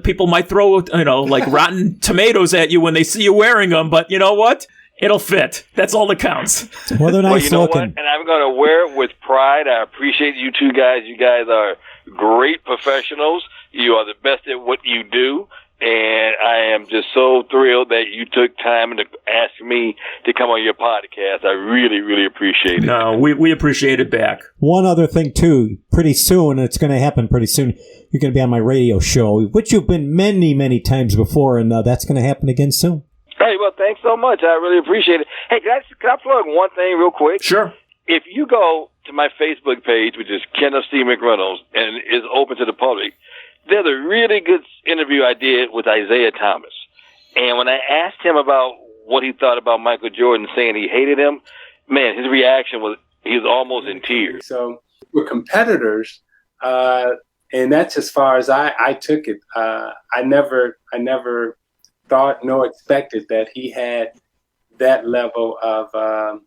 people might throw like rotten tomatoes at you when they see you wearing them, but you know what? It'll fit. That's all that counts. Well, they're nice looking. What? And I'm going to wear it with pride. I appreciate you two guys. You guys are great professionals. You are the best at what you do. And I am just so thrilled that you took time to ask me to come on your podcast. I really, really appreciate it. No, we appreciate it back. One other thing, too. Pretty soon, it's going to happen pretty soon, you're going to be on my radio show, which you've been many, many times before, and that's going to happen again soon. Hey, well, thanks so much. I really appreciate it. Hey, can I plug one thing real quick? Sure. If you go to my Facebook page, which is Kenneth C. McReynolds, and is open to the public, there's a really good interview I did with Isaiah Thomas. And when I asked him about what he thought about Michael Jordan saying he hated him, man, his reaction was he was almost in tears. So we're competitors, and that's as far as I took it. I never thought nor expected that he had that level of, I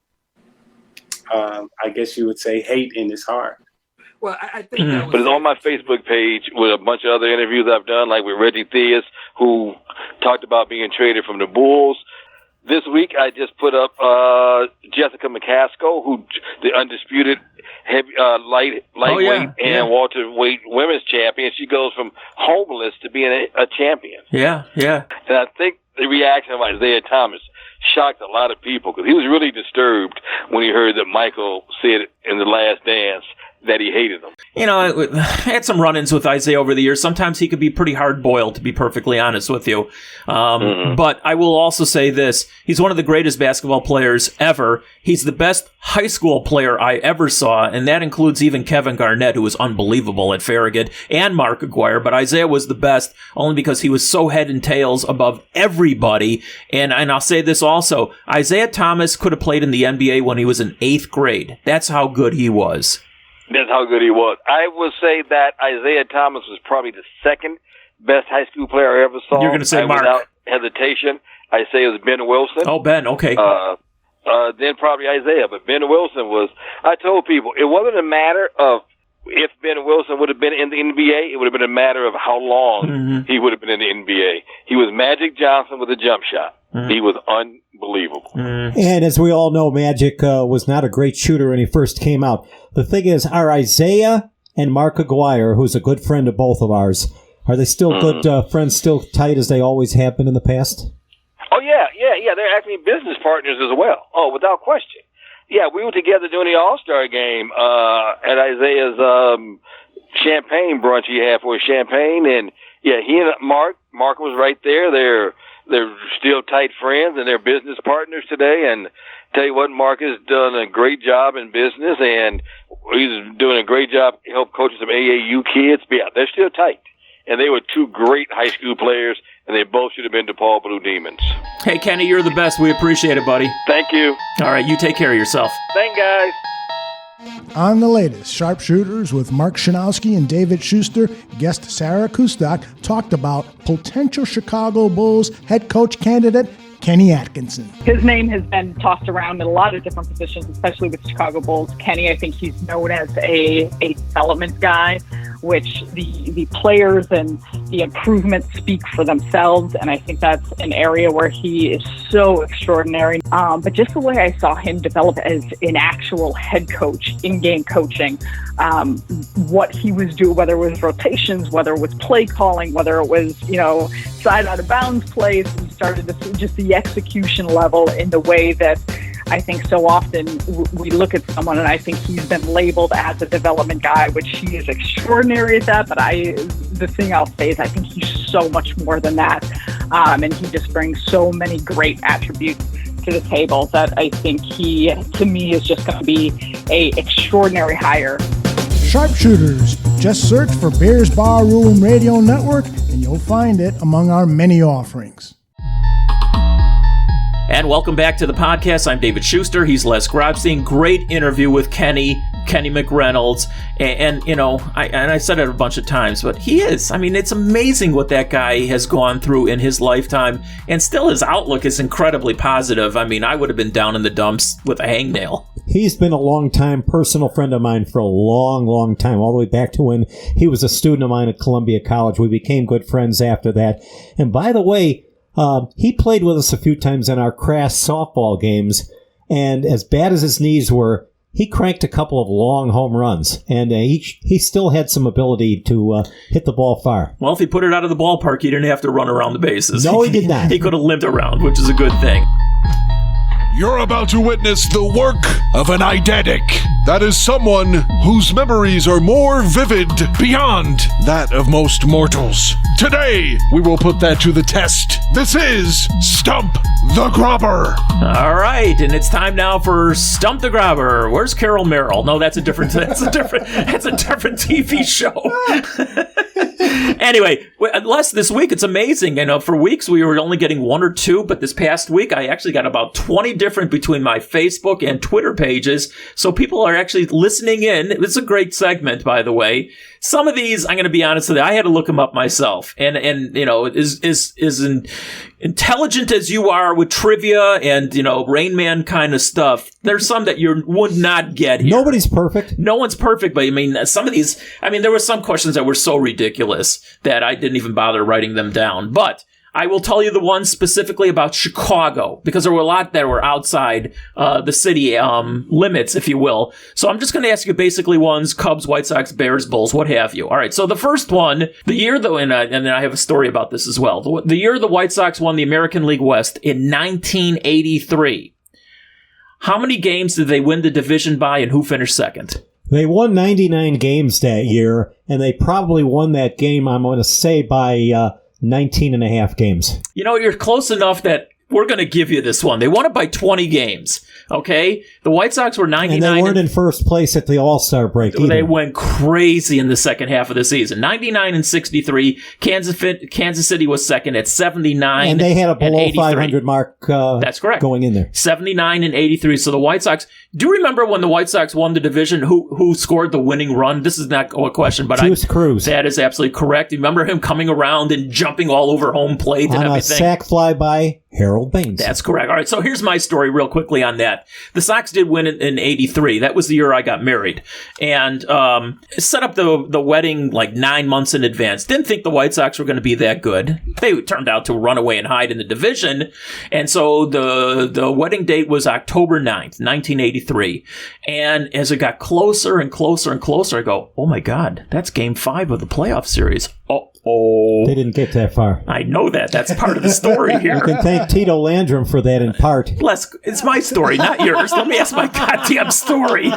guess you would say, hate in his heart. Well, I think that was... But it's on my Facebook page with a bunch of other interviews I've done, like with Reggie Theus, who talked about being traded from the Bulls. This week, I just put up Jessica McCaskill, who the undisputed heavy, lightweight and welterweight women's champion. She goes from homeless to being a champion. Yeah. And I think the reaction of Isaiah Thomas shocked a lot of people because he was really disturbed when he heard that Michael said in The Last Dance that he hated him. I had some run-ins with Isaiah over the years. Sometimes he could be pretty hard-boiled, to be perfectly honest with you. But I will also say this. He's one of the greatest basketball players ever. He's the best high school player I ever saw, and that includes even Kevin Garnett, who was unbelievable at Farragut, and Mark Aguirre. But Isaiah was the best only because he was so head and tails above everybody. And I'll say this also. Isaiah Thomas could have played in the NBA when he was in 8th grade. That's how good he was. That's how good he was. I would say that Isaiah Thomas was probably the second best high school player I ever saw. You're going to say Mark. Without hesitation, I say it was Ben Wilson. Oh, Ben, okay. Then probably Isaiah. But Ben Wilson was, I told people, it wasn't a matter of if Ben Wilson would have been in the NBA, it would have been a matter of how long he would have been in the NBA. He was Magic Johnson with a jump shot. He was unbelievable. And as we all know, Magic was not a great shooter when he first came out. The thing is, are Isaiah and Mark Aguirre, who's a good friend of both of ours, are they still good friends, still tight as they always have been in the past? Oh, yeah. They're actually business partners as well. Oh, without question. Yeah, we were together during the All-Star game at Isaiah's champagne brunch he had for his champagne. And, yeah, he and Mark was right there. They're they're still tight friends and they're business partners today. And tell you what, Mark has done a great job in business, and he's doing a great job help coaching some AAU kids. But yeah, they're still tight. And they were two great high school players, and they both should have been DePaul Blue Demons. Hey, Kenny, you're the best. We appreciate it, buddy. Thank you. All right, you take care of yourself. Thank guys. On the latest, Sharpshooters with Mark Shanowski and David Schuster, guest Sarah Kustak talked about potential Chicago Bulls head coach candidate Kenny Atkinson. His name has been tossed around in a lot of different positions, especially with Chicago Bulls. Kenny, I think he's known as a development guy, which the players and the improvements speak for themselves. And I think that's an area where he is so extraordinary. But just the way I saw him develop as an actual head coach, in-game coaching, what he was doing, whether it was rotations, whether it was play calling, whether it was, side out of bounds plays, he started to see just the execution level in the way that I think so often we look at someone, and I think he's been labeled as a development guy, which he is extraordinary at that. But the thing I'll say is I think he's so much more than that. And he just brings so many great attributes to the table that I think he, to me, is just going to be a extraordinary hire. Sharpshooters. Just search for Bears Barroom Radio Network, and you'll find it among our many offerings. And welcome back to the podcast. I'm David Schuster. He's Les Grobstein. Great interview with Kenny McReynolds. And I said it a bunch of times, but he is. I mean, it's amazing what that guy has gone through in his lifetime. And still his outlook is incredibly positive. I mean, I would have been down in the dumps with a hangnail. He's been a long-time personal friend of mine for a long, long time, all the way back to when he was a student of mine at Columbia College. We became good friends after that. And by the way, he played with us a few times in our crass softball games, and as bad as his knees were, he cranked a couple of long home runs, and he still had some ability to hit the ball far. Well, if he put it out of the ballpark, he didn't have to run around the bases. No, he did not. He could have limped around, which is a good thing. You're about to witness the work of an eidetic. That is someone whose memories are more vivid beyond that of most mortals. Today, we will put that to the test. This is Stump the Grobber. All right, and it's time now for Stump the Grobber. Where's Carol Merrill? No, that's a different TV show. Anyway, Les, this week it's amazing. For weeks we were only getting one or two, but this past week I actually got about 20 different between my Facebook and Twitter pages. So people are actually listening in. It's a great segment, by the way. Some of these, I'm going to be honest with you, I had to look them up myself. And as intelligent as you are with trivia and, Rain Man kind of stuff, there's some that you would not get here. Nobody's perfect. No one's perfect, but some of these, there were some questions that were so ridiculous that I didn't even bother writing them down. But I will tell you the ones specifically about Chicago, because there were a lot that were outside the city limits, if you will. So I'm just going to ask you basically ones: Cubs, White Sox, Bears, Bulls, what have you. All right, so the first one, the year, though, and then I have a story about this as well. The year the White Sox won the American League West in 1983. How many games did they win the division by, and who finished second? They won 99 games that year, and they probably won that game, I'm going to say, by 19 and a half games. You're close enough that we're going to give you this one. They won it by 20 games, okay? The White Sox were 99. And they weren't in first place at the All-Star break either. They went crazy in the second half of the season. 99 and 63. Kansas City was second at 79 and they had a below 500 mark That's correct. Going in there. 79 and 83. So the White Sox, do you remember when the White Sox won the division, who scored the winning run? This is not a question, but Juice Cruz. That is absolutely correct. You remember him coming around and jumping all over home plate and on everything? A sac flyby, Harold Baines. That's correct. All right, so here's my story real quickly on that. The Sox did win in 83. That was the year I got married. And set up the wedding like 9 months in advance. Didn't think the White Sox were going to be that good. They turned out to run away and hide in the division. And so the wedding date was October 9th, 1983. And as it got closer and closer and closer, I go, oh my God, that's game 5 of the playoff series. They didn't get that far. I know that. That's part of the story here. You can thank Tito Landrum for that in part. It's my story, not yours. Let me ask my goddamn story.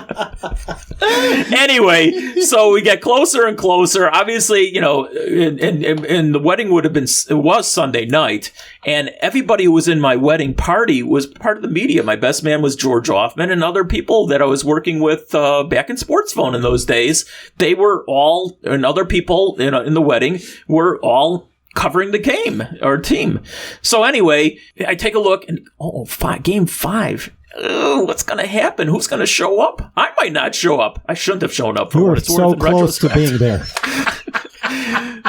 Anyway, so we get closer and closer. Obviously, and the wedding was Sunday night, and everybody who was in my wedding party was part of the media. My best man was George Hoffman, and other people that I was working with back in Sports Phone in those days. They were all, and other people in the wedding were all covering the game or team. So anyway, I take a look and game 5. What's going to happen? Who's going to show up? I might not show up. I shouldn't have shown up. You were so close to being there.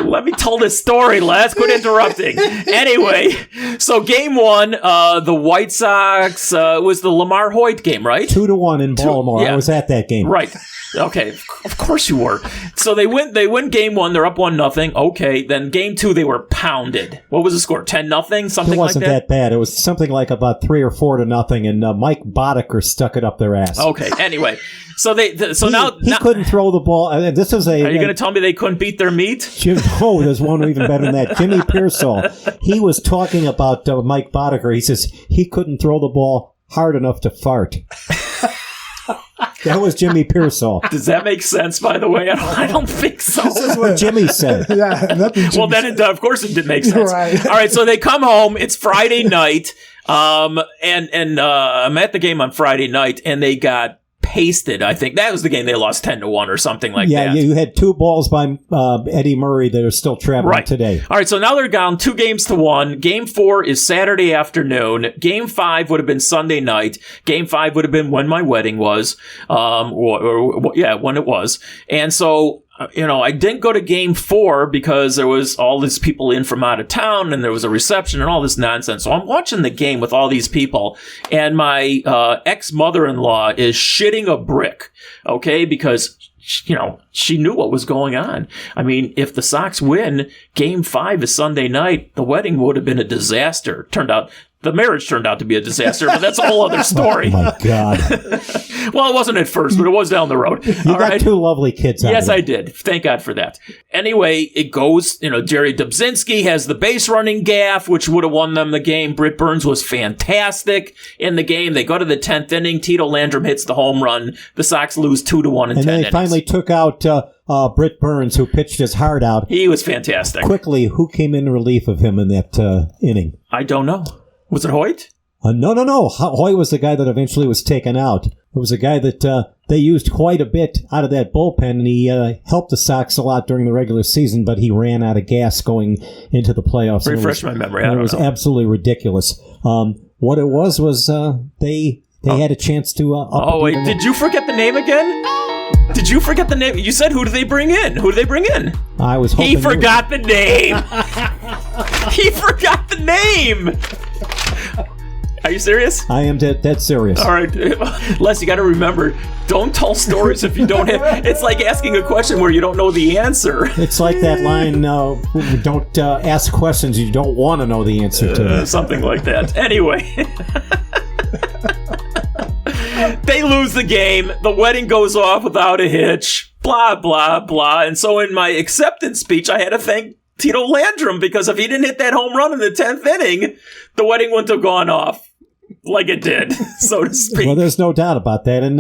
Let me tell this story, Les. Quit interrupting. Anyway, so game 1, the White Sox was the Lamar Hoyt game, right? 2-1 in Baltimore. I was at that game. Right. Okay, of course you were. So they win game 1. They're up 1-0. Okay, then game 2 they were pounded. What was the score? 10-0, something like that. It wasn't that bad. It was something like about 3 or 4-0, and Mike Boddicker stuck it up their ass. Okay. Anyway, so he couldn't throw the ball. This is a. Are you going to tell me they couldn't beat their meat? There's one even better than that. Jimmy Pearsall. He was talking about Mike Boddicker. He says he couldn't throw the ball hard enough to fart. That was Jimmy Pearsall. Does that make sense, by the way? I don't think so. This is what Jimmy said. Well, then, of course, it did make sense. Right. All right, so they come home. It's Friday night, and I'm at the game on Friday night, and they got pasted. I think that was the game they lost 10-1 or something like that. Yeah, you had 2 balls by Eddie Murray that are still traveling today. All right, so now they're down 2-1. Game 4 is Saturday afternoon. Game 5 would have been Sunday night. Game 5 would have been when my wedding was, when it was. And so, I didn't go to game 4 because there was all these people in from out of town and there was a reception and all this nonsense. So I'm watching the game with all these people, and my ex-mother-in-law is shitting a brick, okay, because she knew what was going on. I mean, if the Sox win, game 5 is Sunday night, the wedding would have been a disaster. The marriage turned out to be a disaster, but that's a whole other story. Oh, my God. Well, it wasn't at first, but it was down the road. You got 2 lovely kids out Yes, of it. I did. Thank God for that. Anyway, it goes, Jerry Dubzinski has the base running gaff, which would have won them the game. Britt Burns was fantastic in the game. They go to the 10th inning. Tito Landrum hits the home run. The Sox lose 2-1 in 10 innings. And then they finally took out Britt Burns, who pitched his heart out. He was fantastic. Quickly, who came in relief of him in that inning? I don't know. Was it Hoyt? No. Hoyt was the guy that eventually was taken out. It was a guy that they used quite a bit out of that bullpen, and he helped the Sox a lot during the regular season, but he ran out of gas going into the playoffs. Refresh my memory. I don't know. It was absolutely ridiculous. What it was they had a chance to... wait. Did you forget the name again? Did you forget the name? You said, who did they bring in? I was hoping... He forgot the name. He forgot the name. Are you serious? I am dead serious. All right. Les, you got to remember, don't tell stories if you don't have... It's like asking a question where you don't know the answer. It's like that line, don't ask questions you don't want to know the answer to. Something like that. Anyway. They lose the game. The wedding goes off without a hitch. Blah, blah, blah. And so in my acceptance speech, I had to thank Tito Landrum, because if he didn't hit that home run in the 10th inning, the wedding wouldn't have gone off like it did, so to speak. Well, there's no doubt about that. And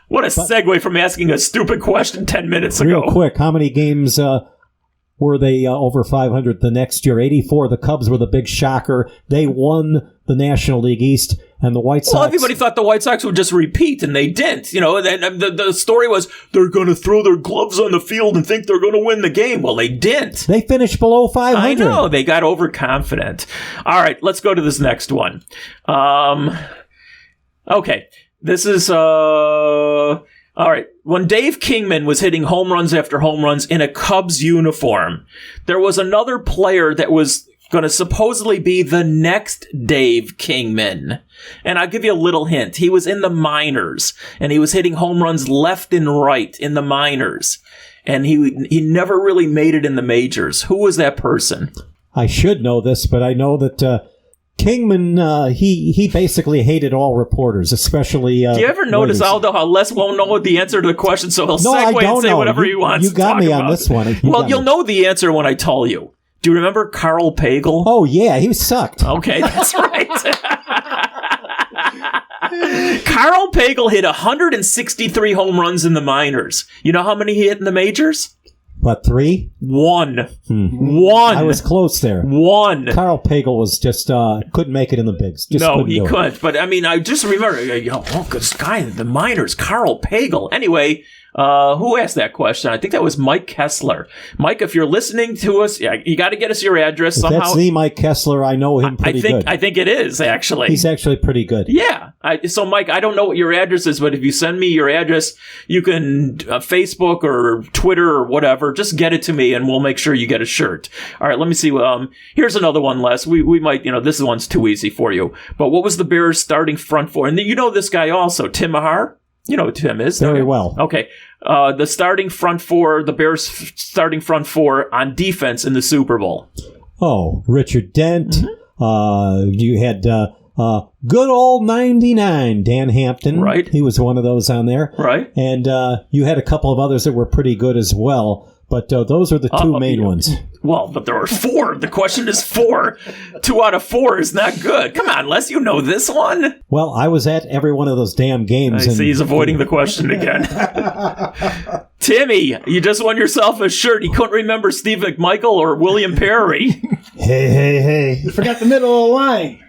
what a segue from asking a stupid question 10 minutes ago. Real quick, how many games were they over 500 the next year? 84. The Cubs were the big shocker. They won the National League East, and the White Sox... Well, everybody thought the White Sox would just repeat, and they didn't. The story was they're going to throw their gloves on the field and think they're going to win the game. Well, they didn't. They finished below 500. I know. They got overconfident. All right, let's go to this next one. Okay. This is... All right. When Dave Kingman was hitting home runs after home runs in a Cubs uniform, there was another player that was going to supposedly be the next Dave Kingman. And I'll give you a little hint. He was in the minors, and he was hitting home runs left and right in the minors. And he never really made it in the majors. Who was that person? I should know this, but I know that Kingman, he basically hated all reporters, especially. Do you ever notice, Aldo, how Les won't know the answer to the question, so he'll segue and say whatever he wants? You got me on this one. You'll know the answer when I tell you. Do you remember Carl Pagel? Oh, yeah, he sucked. Okay, that's right. Carl Pagel hit 163 home runs in the minors. You know how many he hit in the majors? What, 3? 1. 1. I was close there. 1. Carl Pagel was just couldn't make it in the bigs. No, he couldn't. But I mean, I just remember, this guy in the minors, Carl Pagel. Anyway, who asked that question? I think that was Mike Kessler. Mike, if you're listening to us, you got to get us your address somehow. That's the Mike Kessler. I know him pretty good. I think it is, actually. He's actually pretty good. Yeah. So, Mike, I don't know what your address is, but if you send me your address, you can Facebook or Twitter or whatever. Just get it to me, and we'll make sure you get a shirt. All right, let me see. Here's another one, Les. We might, this one's too easy for you. But what was the Bears' starting front four? And you know this guy also, Tim Mahar. You know who Tim is. Very well. Okay. The starting front four, the Bears' starting front four on defense in the Super Bowl. Oh, Richard Dent. You had good old 99, Dan Hampton. Right. He was one of those on there. Right. And you had a couple of others that were pretty good as well. But those are the two main ones. Well, but there are 4. The question is 4. 2 out of 4 is not good. Come on, Les, you know this one. Well, I was at every one of those damn games. I see he's avoiding the question again. Timmy, you just won yourself a shirt. He couldn't remember Steve McMichael or William Perry. Hey. You forgot the middle of the line.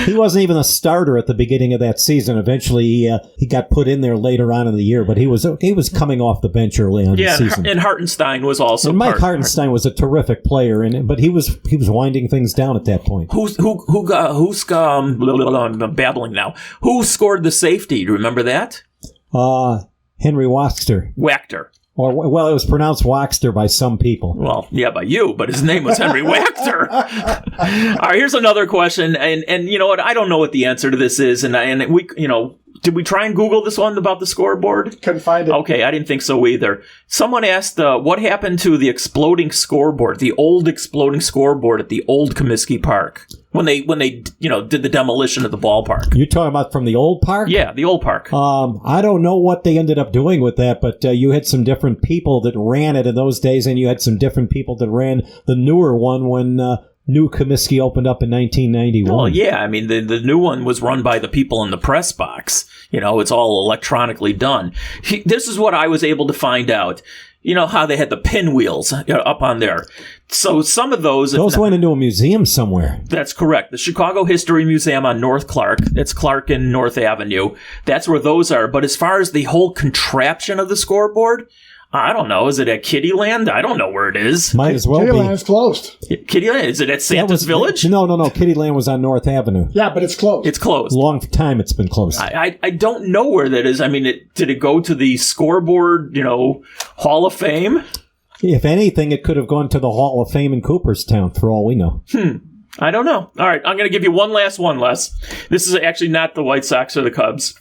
He wasn't even a starter at the beginning of that season. Eventually, he got put in there later on in the year, but he was coming off the bench early on the season. And Hartenstein was also. And Mike Hartenstein was a terrific player, but he was winding things down at that point. I'm babbling now. Who scored the safety? Do you remember that? Henry Wachter. Or, well, it was pronounced Waxter by some people. Well, yeah, by you, but his name was Henry Wachter. All right, here's another question, and you know what? I don't know what the answer to this is, and we, did we try and Google this one about the scoreboard? Couldn't find it. Okay, I didn't think so either. Someone asked, what happened to the exploding scoreboard, the old exploding scoreboard at the old Comiskey Park when they did the demolition of the ballpark? You're talking about from the old park? Yeah, the old park. I don't know what they ended up doing with that, but you had some different people that ran it in those days, and you had some different people that ran the newer one when New Comiskey opened up in 1991. Well, yeah, I mean, the new one was run by the people in the press box. It's all electronically done. This is what I was able to find out. You know how they had the pinwheels up on there. So some of those went into a museum somewhere. That's correct. The Chicago History Museum on North Clark. It's Clark and North Avenue. That's where those are. But as far as the whole contraption of the scoreboard, I don't know. Is it at Kittyland? I don't know where it is. Might as well be. Kittyland's closed. Kittyland? Is it at Santa's Village? No. Kittyland was on North Avenue. Yeah, but it's closed. It's closed. Long time it's been closed. I don't know where that is. I mean, did it go to the scoreboard, Hall of Fame? If anything, it could have gone to the Hall of Fame in Cooperstown, for all we know. I don't know. All right, I'm going to give you one last one, Les. This is actually not the White Sox or the Cubs.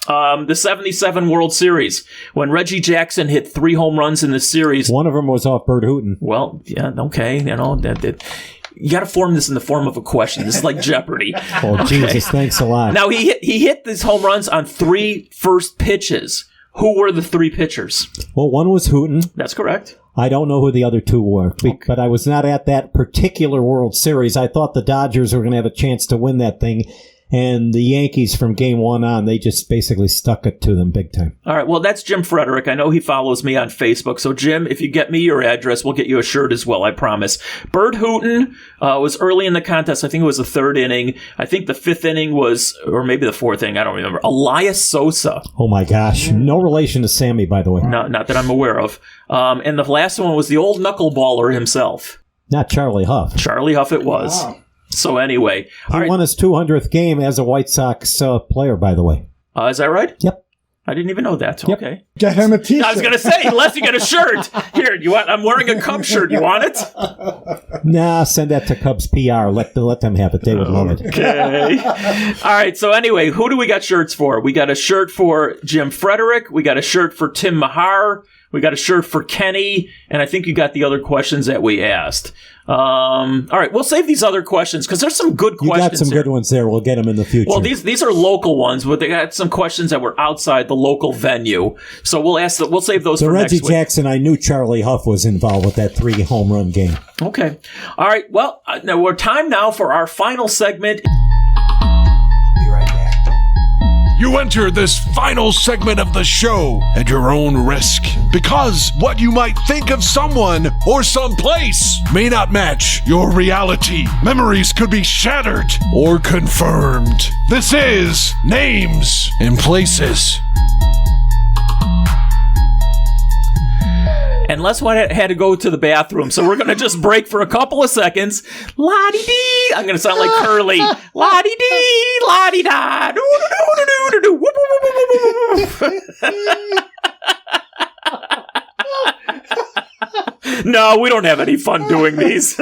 The 77 World Series, when Reggie Jackson hit 3 home runs in the series. One of them was off Bert Hooton. Well, yeah, okay. You got to form this in the form of a question. This is like Jeopardy. Oh, okay. Jesus, thanks a lot. Now, he hit these home runs on 3 first pitches. Who were the 3 pitchers? Well, one was Hooton. That's correct. I don't know who the other 2 were, but I was not at that particular World Series. I thought the Dodgers were going to have a chance to win that thing. And the Yankees, from game 1 on, they just basically stuck it to them big time. All right, well, that's Jim Frederick. I know he follows me on Facebook. So, Jim, if you get me your address, we'll get you a shirt as well, I promise. Bert Hooton was early in the contest. I think it was the 3rd inning. I think the 5th inning was, or maybe the 4th inning, I don't remember. Elias Sosa. Oh, my gosh. No relation to Sammy, by the way. No, not that I'm aware of. And the last one was the old knuckleballer himself. Not Charlie Huff. Charlie Huff it was. Wow. So anyway. He won his 200th game as a White Sox player, by the way. Is that right? Yep. I didn't even know that. Yep. Okay. Get him a t-shirt. I was going to say, unless you get a shirt. Here, I'm wearing a Cubs shirt. You want it? Nah, send that to Cubs PR. Let them have it. They would love it. Okay. All right. So anyway, who do we got shirts for? We got a shirt for Jim Frederick. We got a shirt for Tim Mahar. We got a shirt for Kenny, and I think you got the other questions that we asked. All right, we'll save these other questions because there's some good questions. You got some good ones there. We'll get them in the future. Well, these are local ones, but they got some questions that were outside the local venue. So we'll save those for Reggie next week. Jackson, I knew Charlie Huff was involved with that 3 home run game. Okay. All right. Well, now we're time now for our final segment. Be right back. You enter this final segment of the show at your own risk, because what you might think of someone or someplace may not match your reality. Memories could be shattered or confirmed. This is Names and Places. And Les had to go to the bathroom, so we're going to just break for a couple of seconds. La-dee-dee. I'm going to sound like Curly. La-dee-dee, la-dee-da. Do-do-do-do-do-do. Whoop, whoop, whoop, whoop, whoop. No, we don't have any fun doing these.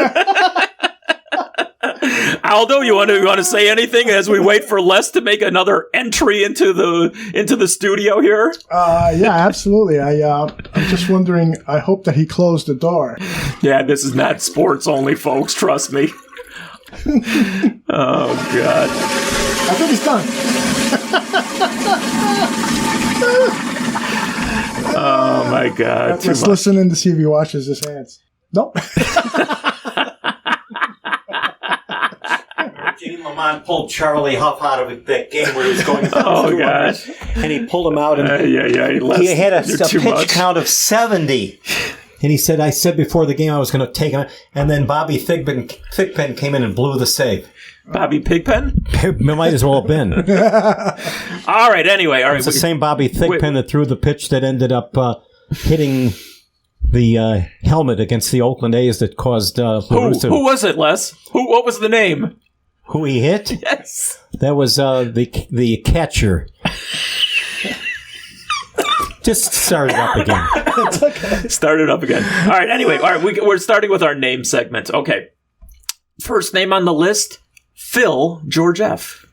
Aldo, you want to say anything as we wait for Les to make another entry into the studio here? Yeah, absolutely. I'm just wondering. I hope that he closed the door. Yeah, this is not sports only, folks. Trust me. Oh God! I think he's done. Oh my God! Let's listen in to see if he washes his hands. Nope. Gene Lamont pulled Charlie Huff out of that game where he was going. Oh gosh! And he pulled him out, and he had a pitch count of 70. And he said, "I said before the game I was going to take him," and then Bobby Thigpen came in and blew the save. Bobby Pigpen? It might as well have been. All right. Anyway, all right. It's the same Bobby Thigpen that threw the pitch that ended up hitting the helmet against the Oakland A's that caused who was it, Les? What was the name? Who he hit? Yes. That was the catcher. Just start it up again. It's okay. Start it up again. All right. Anyway, all right. We're starting with our name segment. Okay. First name on the list, Phil George F.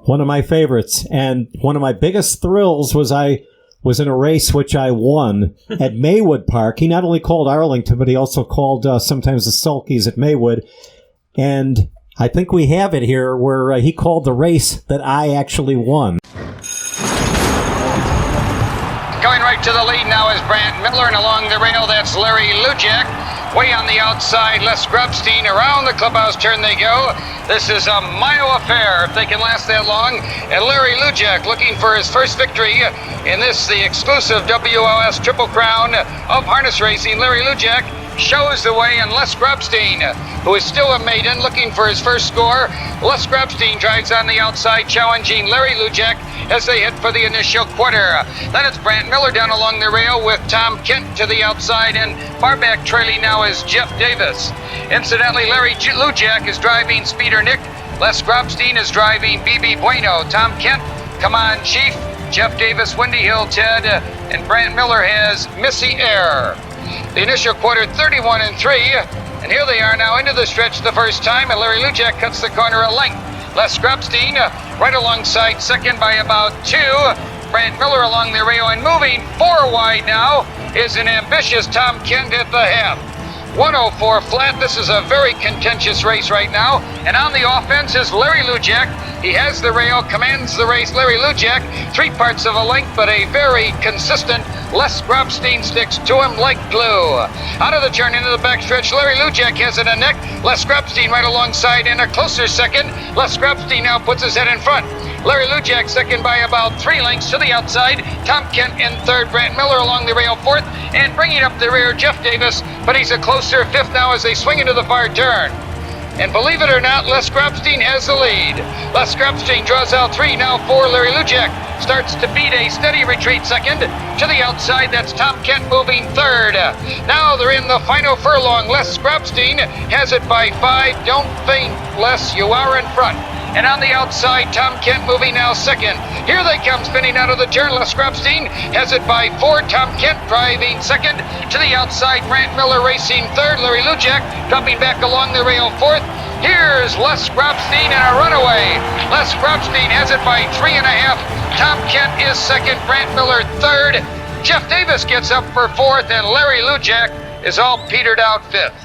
One of my favorites, and one of my biggest thrills was I was in a race which I won at Maywood Park. He not only called Arlington, but he also called sometimes the Sulkies at Maywood. And I think we have it here where he called the race that I actually won. Going right to the lead now is Brant Miller, and along the rail, that's Larry Lujak. Way on the outside, Les Grobstein. Around the clubhouse turn they go. This is a mile affair, if they can last that long. And Larry Lujak looking for his first victory in this, the exclusive WLS Triple Crown of harness racing. Larry Lujak shows the way, and Les Grobstein, who is still a maiden, looking for his first score. Les Grobstein drives on the outside, challenging Larry Lujak as they head for the initial quarter. Then it's Brant Miller down along the rail with Tom Kent to the outside, and far back trailing now is Jeff Davis. Incidentally, Larry Lujak is driving Speeder Nick. Les Grobstein is driving BB Bueno. Tom Kent, Come On Chief. Jeff Davis, Windy Hill Ted, and Brant Miller has Missy Air. The initial quarter, 31-3, and here they are now into the stretch the first time, and Larry Lujak cuts the corner a length. Les Grobstein right alongside second by about 2. Brant Miller along the rail, and moving 4 wide now is an ambitious Tom Kent at the half. 104 flat. This is a very contentious race right now. And on the offense is Larry Lujak. He has the rail, commands the race. Larry Lujak, 3 parts of a length, but a very consistent Les Grobstein sticks to him like glue. Out of the turn into the backstretch, Larry Lujak has it a neck. Les Grobstein right alongside in a closer second. Les Grobstein now puts his head in front. Larry Lujak second by about 3 lengths to the outside. Tom Kent in third. Brant Miller along the rail fourth. And bringing up the rear, Jeff Davis. But he's a closer fifth now as they swing into the far turn. And believe it or not, Les Grobstein has the lead. Les Grobstein draws out 3, now 4. Larry Lujak starts to beat a steady retreat second. To the outside, that's Tom Kent moving third. Now they're in the final furlong. Les Grobstein has it by 5. Don't faint, Les, you are in front. And on the outside, Tom Kent moving now second. Here they come spinning out of the turn. Les Grobstein has it by 4. Tom Kent driving second. To the outside, Brant Miller racing third. Larry Lujak dropping back along the rail fourth. Here's Les Grobstein and a runaway. Les Grobstein has it by 3.5. Tom Kent is second. Brant Miller third. Jeff Davis gets up for fourth, and Larry Lujack is all petered out fifth.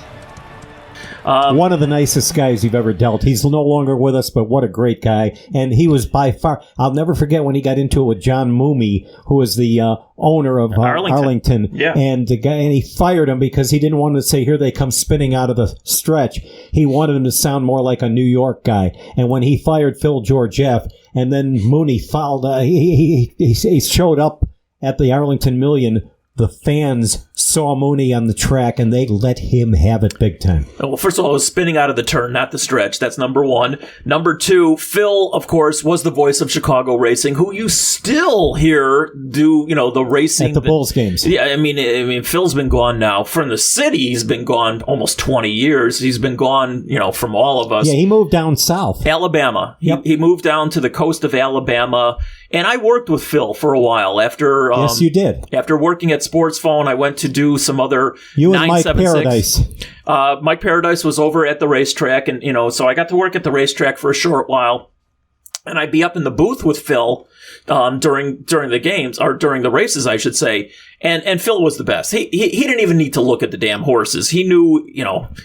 One of the nicest guys you've ever dealt. He's no longer with us, but what a great guy. And he was by far, I'll never forget when he got into it with John Moomey, who was the owner of Arlington. Yeah. And he fired him because he didn't want to say, here they come spinning out of the stretch. He wanted him to sound more like a New York guy. And when he fired Phil Georgieff, and then Mooney fouled, he showed up at the Arlington Million. The fans saw Mooney on the track, and they let him have it big time. Well, first of all, it was spinning out of the turn, not the stretch. That's number one. Number two, Phil, of course, was the voice of Chicago racing, who you still hear do, the racing. At the Bulls games. Yeah, I mean, Phil's been gone now. From the city, he's been gone almost 20 years. He's been gone, from all of us. Yeah, he moved down south. Alabama. Yep. He moved down to the coast of Alabama. And I worked with Phil for a while after. Yes, you did. After working at Sports Phone, I went to do some other. You and Mike Paradise. Mike Paradise was over at the racetrack, and so I got to work at the racetrack for a short while, and I'd be up in the booth with Phil during the games, or during the races, I should say. And Phil was the best. He didn't even need to look at the damn horses. He knew,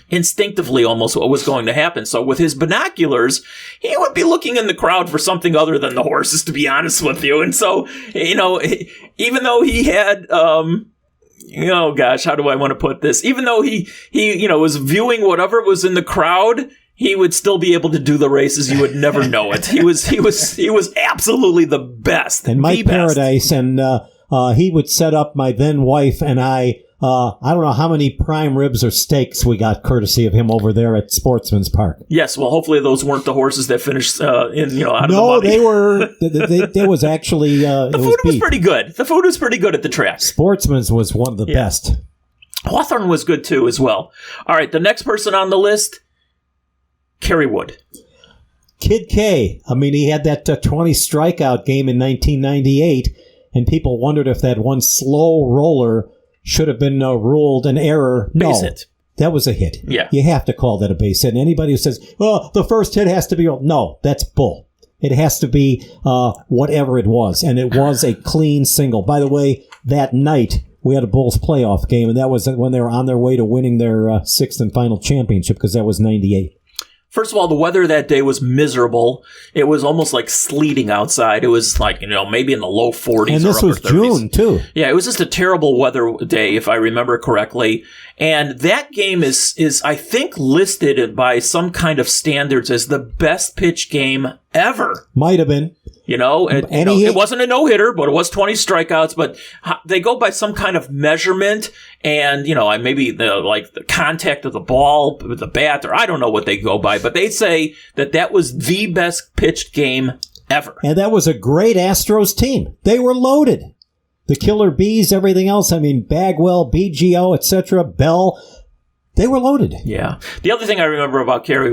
instinctively almost what was going to happen. So with his binoculars, he would be looking in the crowd for something other than the horses, to be honest with you. And so, even though he had, oh gosh, how do I want to put this? Even though he was viewing whatever was in the crowd, he would still be able to do the races. You would never know it. He was absolutely the best. And Mike Paradise, and he would set up my then wife and I don't know how many prime ribs or steaks we got courtesy of him over there at Sportsman's Park. Yes, well, hopefully those weren't the horses that finished out of the money. No, they were. There was actually the food was pretty good. The food was pretty good at the track. Sportsman's was one of the best. Hawthorne was good too, as well. All right, the next person on the list, Kerry Wood. Kid K. I mean, he had that 20 strikeout game in 1998, and people wondered if that one slow roller should have been ruled an error. Base hit. That was a hit. Yeah. You have to call that a base hit. And anybody who says, well, the first hit has to be... No, that's bull. It has to be whatever it was. And it was a clean single. By the way, that night, we had a Bulls playoff game, and that was when they were on their way to winning their sixth and final championship, because that was 98. First of all, the weather that day was miserable. It was almost like sleeting outside. It was like, maybe in the low 40s. And this or was upper 30s. June, too. Yeah, it was just a terrible weather day, if I remember correctly. And that game is I think, listed by some kind of standards as the best pitch game ever. Might have been. It wasn't a no-hitter, but it was 20 strikeouts. But they go by some kind of measurement, and maybe the contact of the ball with the bat, or I don't know what they go by. But they say that was the best pitched game ever. And that was a great Astros team. They were loaded. The Killer Bees, everything else. I mean, Bagwell, BGO, etc., Bell. They were loaded. Yeah. The other thing I remember about Kerry,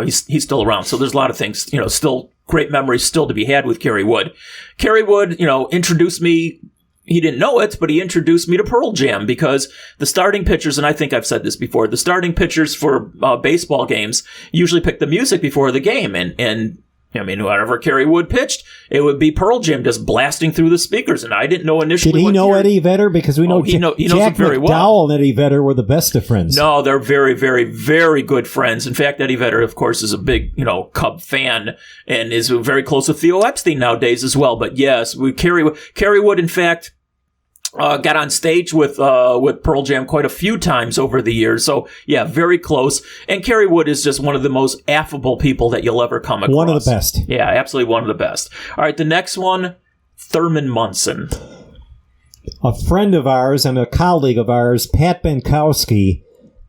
he's still around, so there's a lot of things, still great memories still to be had with Kerry Wood. Kerry Wood, introduced me. He didn't know it, but he introduced me to Pearl Jam, because the starting pitchers, and I think I've said this before, the starting pitchers for baseball games usually pick the music before the game, and whenever Kerry Wood pitched, it would be Pearl Jam just blasting through the speakers, and I didn't know initially. Did he know Eddie Vedder? Because we know he knows Jack him very McDowell well. and Eddie Vedder were the best of friends. No, they're very, very, very good friends. In fact, Eddie Vedder, of course, is a big, Cub fan and is very close with Theo Epstein nowadays as well. But yes, Kerry Wood, in fact, got on stage with Pearl Jam quite a few times over the years. So, yeah, very close. And Kerry Wood is just one of the most affable people that you'll ever come across. One of the best. Yeah, absolutely one of the best. All right, the next one, Thurman Munson. A friend of ours and a colleague of ours, Pat Benkowski,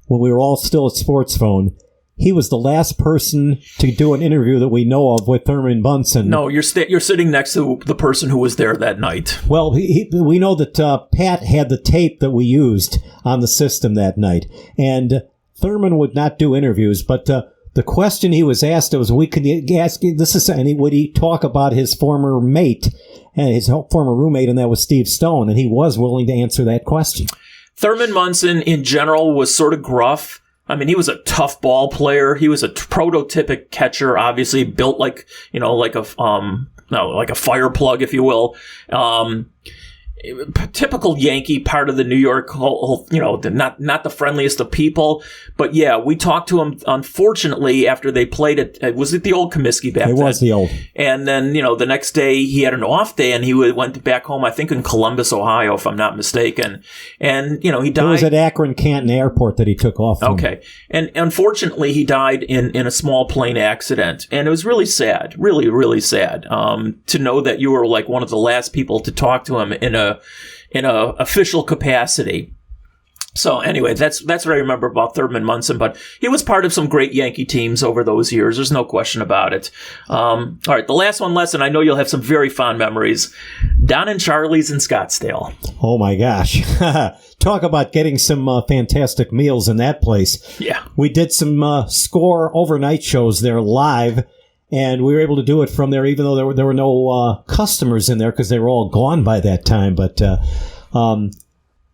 when we were all still at Sports Phone, he was the last person to do an interview that we know of with Thurman Munson. No, you're sitting next to the person who was there that night. Well, we know that Pat had the tape that we used on the system that night. And Thurman would not do interviews, but the question he was asked was, would he talk about his former mate and his former roommate, and that was Steve Stone, and he was willing to answer that question. Thurman Munson, in general, was sort of gruff. I mean, he was a tough ball player. He was a prototypic catcher, obviously built like a fire plug, if you will. typical Yankee, part of the New York whole, not the friendliest of people. But yeah, we talked to him, unfortunately, after they played it. Was it the old Comiskey back then? It was the old. And then, the next day he had an off day and he went back home, I think in Columbus, Ohio, if I'm not mistaken. And, he died. It was at Akron Canton Airport that he took off from. Okay. And unfortunately, he died in a small plane accident. And it was really sad, really, really sad, to know that you were like one of the last people to talk to him in a official capacity. So anyway, that's what I remember about Thurman Munson, but he was part of some great Yankee teams over those years. There's no question about it. All right, the last one, Les, and I know you'll have some very fond memories. Don and Charlie's in Scottsdale. Oh my gosh. Talk about getting some fantastic meals in that place. Yeah. We did some score overnight shows there live, and we were able to do it from there, even though there were no customers in there because they were all gone by that time. But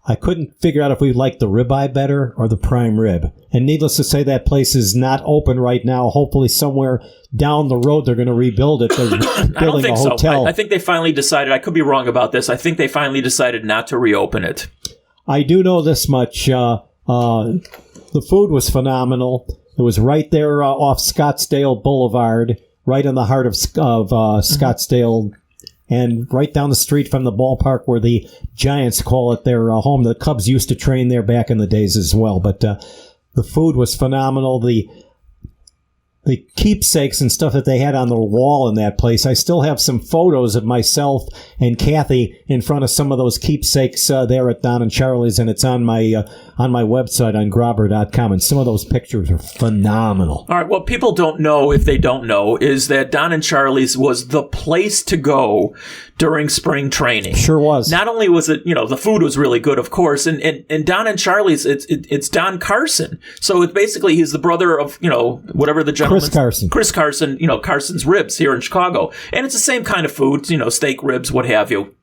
I couldn't figure out if we liked the ribeye better or the prime rib. And needless to say, that place is not open right now. Hopefully somewhere down the road they're going to rebuild it. They're building I don't think a hotel. So. I think they finally decided, I could be wrong about this, I think they finally decided not to reopen it. I do know this much. The food was phenomenal. It was right there off Scottsdale Boulevard, right in the heart of Scottsdale, and right down the street from the ballpark where the Giants call it their home. The Cubs used to train there back in the days as well. But the food was phenomenal. The keepsakes and stuff that they had on the wall in that place. I still have some photos of myself and Kathy in front of some of those keepsakes there at Don and Charlie's, and it's on my website on grobber.com, and some of those pictures are phenomenal. All right, what people don't know, if they don't know, is that Don and Charlie's was the place to go during spring training. Sure was. Not only was it, the food was really good, of course, and Don and Charlie's, it's Don Carson. So it's basically, he's the brother of, whatever the gentleman. Chris Carson, Carson's Ribs here in Chicago. And it's the same kind of food, steak, ribs, what have you.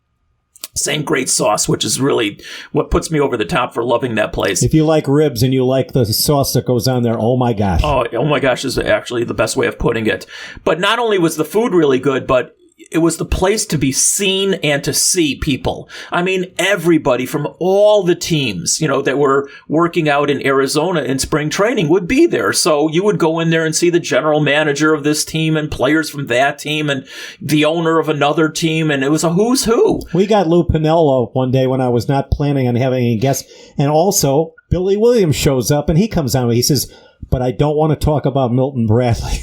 Same great sauce, which is really what puts me over the top for loving that place. If you like ribs and you like the sauce that goes on there, oh my gosh. Oh my gosh is actually the best way of putting it. But not only was the food really good, but it was the place to be seen and to see people. I mean, everybody from all the teams, that were working out in Arizona in spring training would be there. So you would go in there and see the general manager of this team and players from that team and the owner of another team. And it was a who's who. We got Lou Piniella one day when I was not planning on having any guests. And also, Billy Williams shows up and he comes on. He says, but I don't want to talk about Milton Bradley.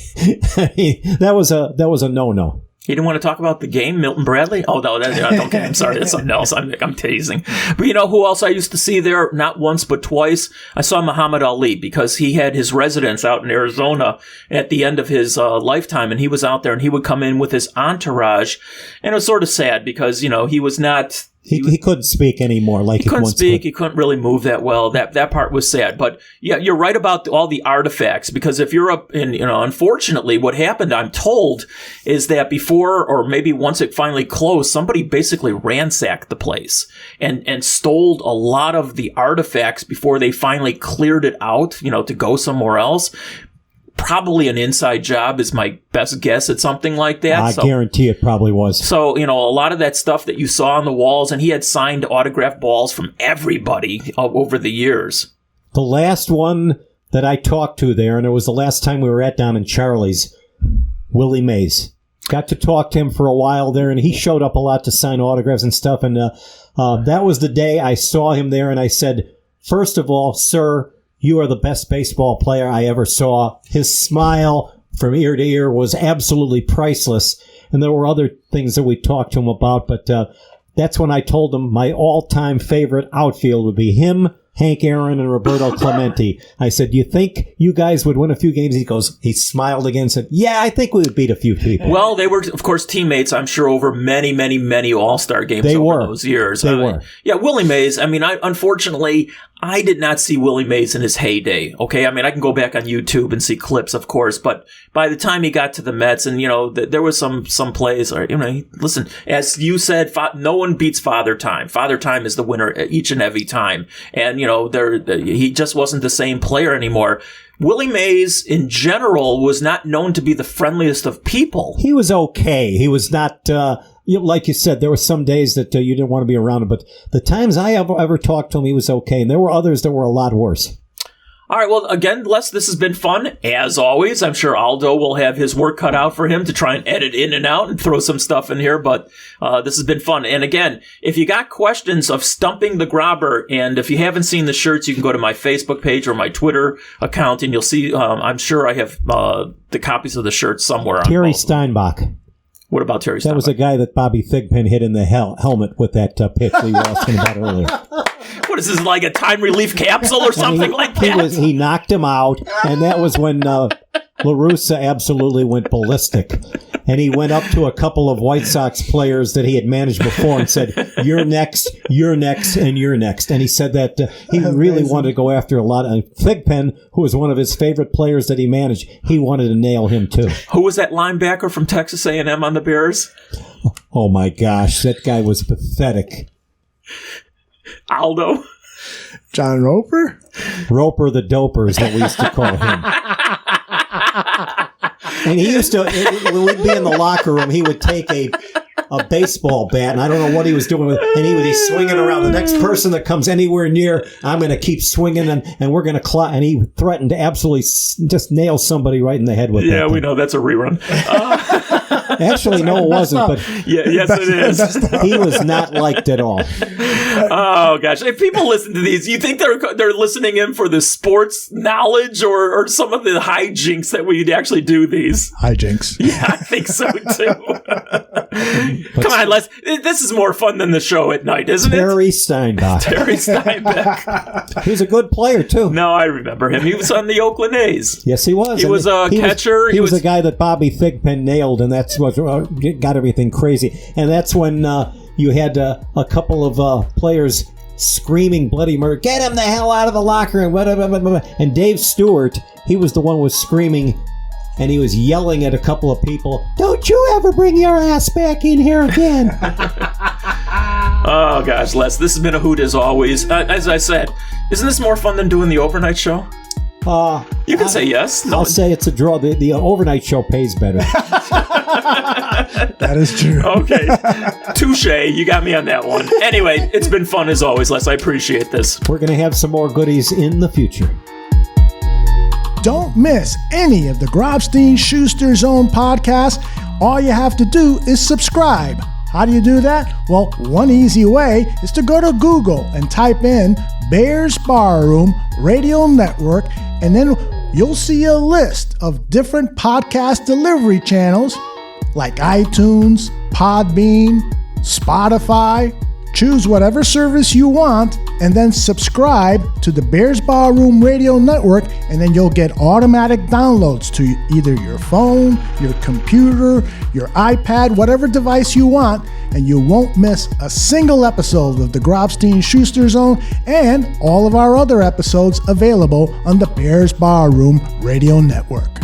I mean, that was a no-no. You didn't want to talk about the game, Milton Bradley? Oh, no, okay, I'm sorry, that's something else. I'm teasing. But you know who else I used to see there? Not once, but twice. I saw Muhammad Ali because he had his residence out in Arizona at the end of his lifetime, and he was out there, and he would come in with his entourage, and it was sort of sad because, he was not... He couldn't speak anymore like he couldn't speak. Could. He couldn't really move that well. That part was sad. But yeah, you're right about all the artifacts, because if you're up in, unfortunately what happened, I'm told, is that before, or maybe once it finally closed, somebody basically ransacked the place and stole a lot of the artifacts before they finally cleared it out, to go somewhere else. Probably an inside job is my best guess at something like that. I guarantee it probably was. So, a lot of that stuff that you saw on the walls, and he had signed autographed balls from everybody over the years. The last one that I talked to there, and it was the last time we were at Don and Charlie's, Willie Mays. Got to talk to him for a while there, and he showed up a lot to sign autographs and stuff. And that was the day I saw him there, and I said, first of all, sir, you are the best baseball player I ever saw. His smile from ear to ear was absolutely priceless. And there were other things that we talked to him about, but that's when I told him my all-time favorite outfield would be him, Hank Aaron, and Roberto Clemente. I said, do you think you guys would win a few games? He smiled again and said, yeah, I think we would beat a few people. Well, they were, of course, teammates, I'm sure, over many, many, many All-Star games those years. They were. Yeah, Willie Mays, unfortunately, I did not see Willie Mays in his heyday, okay? I can go back on YouTube and see clips, of course, but by the time he got to the Mets, and, there was some plays, or, listen, as you said, no one beats Father Time. Father Time is the winner each and every time. And, he just wasn't the same player anymore. Willie Mays, in general, was not known to be the friendliest of people. He was okay. He was not like you said, there were some days that you didn't want to be around him, but the times I ever talked to him, he was okay, and there were others that were a lot worse. All right, well, again, Les, this has been fun. As always, I'm sure Aldo will have his work cut out for him to try and edit in and out and throw some stuff in here, but this has been fun. And again, if you got questions of stumping the grobber, and if you haven't seen the shirts, you can go to my Facebook page or my Twitter account, and you'll see, I'm sure I have the copies of the shirts somewhere. Terry Steinbach. What about Terry Steinbach? That was the guy that Bobby Thigpen hit in the helmet with that pitch that you were asking about earlier. What is this, like a time relief capsule or something like that? He knocked him out, and that was when La Russa absolutely went ballistic. And he went up to a couple of White Sox players that he had managed before and said, "You're next, and you're next." And he said that he really wanted to go after a lot. And Thigpen, who was one of his favorite players that he managed, he wanted to nail him too. Who was that linebacker from Texas A&M on the Bears? Oh my gosh, that guy was pathetic. Aldo? John Roper? Roper the Doper is what we used to call him. And he used to, when we'd be in the locker room, he would take a baseball bat, and I don't know what he was doing with it, and he would be swinging around. The next person that comes anywhere near, I'm going to keep swinging, and we're going to claw. And he threatened to absolutely just nail somebody right in the head with that. Yeah, we know that's a rerun. Actually, no, it wasn't. But yes, it is. He was not liked at all. Oh gosh! If people listen to these, you think they're listening in for the sports knowledge or some of the hijinks that we'd actually do these? Hijinks. Yeah, I think so too. Come on, Les. This is more fun than the show at night, isn't it? Terry Steinbach. Terry Steinbach. He was a good player too. No, I remember him. He was on the Oakland A's. Yes, he was. He was a catcher. He was a guy that Bobby Thigpen nailed, and that's what got everything crazy. And that's when you had a couple of players screaming bloody murder. Get him the hell out of the locker room. And Dave Stewart, he was the one who was screaming, and he was yelling at a couple of people, "Don't you ever bring your ass back in here again." Oh gosh, Les, this has been a hoot as always. As I said, isn't this more fun than doing the overnight show? You can say yes. No. I'll say it's a draw. The overnight show pays better. That is true. Okay. Touche. You got me on that one. Anyway, it's been fun as always, Les. I appreciate this. We're going to have some more goodies in the future. Don't miss any of the Grobstein Schuster Zone podcasts. All you have to do is subscribe. How do you do that? Well, one easy way is to go to Google and type in Bears Barroom Radio Network, and then you'll see a list of different podcast delivery channels like iTunes, Podbean, Spotify. Choose whatever service you want and then subscribe to the Bears Barroom Radio Network, and then you'll get automatic downloads to either your phone, your computer, your iPad, whatever device you want, and you won't miss a single episode of the Grobstein Schuster Zone and all of our other episodes available on the Bears Barroom Radio Network.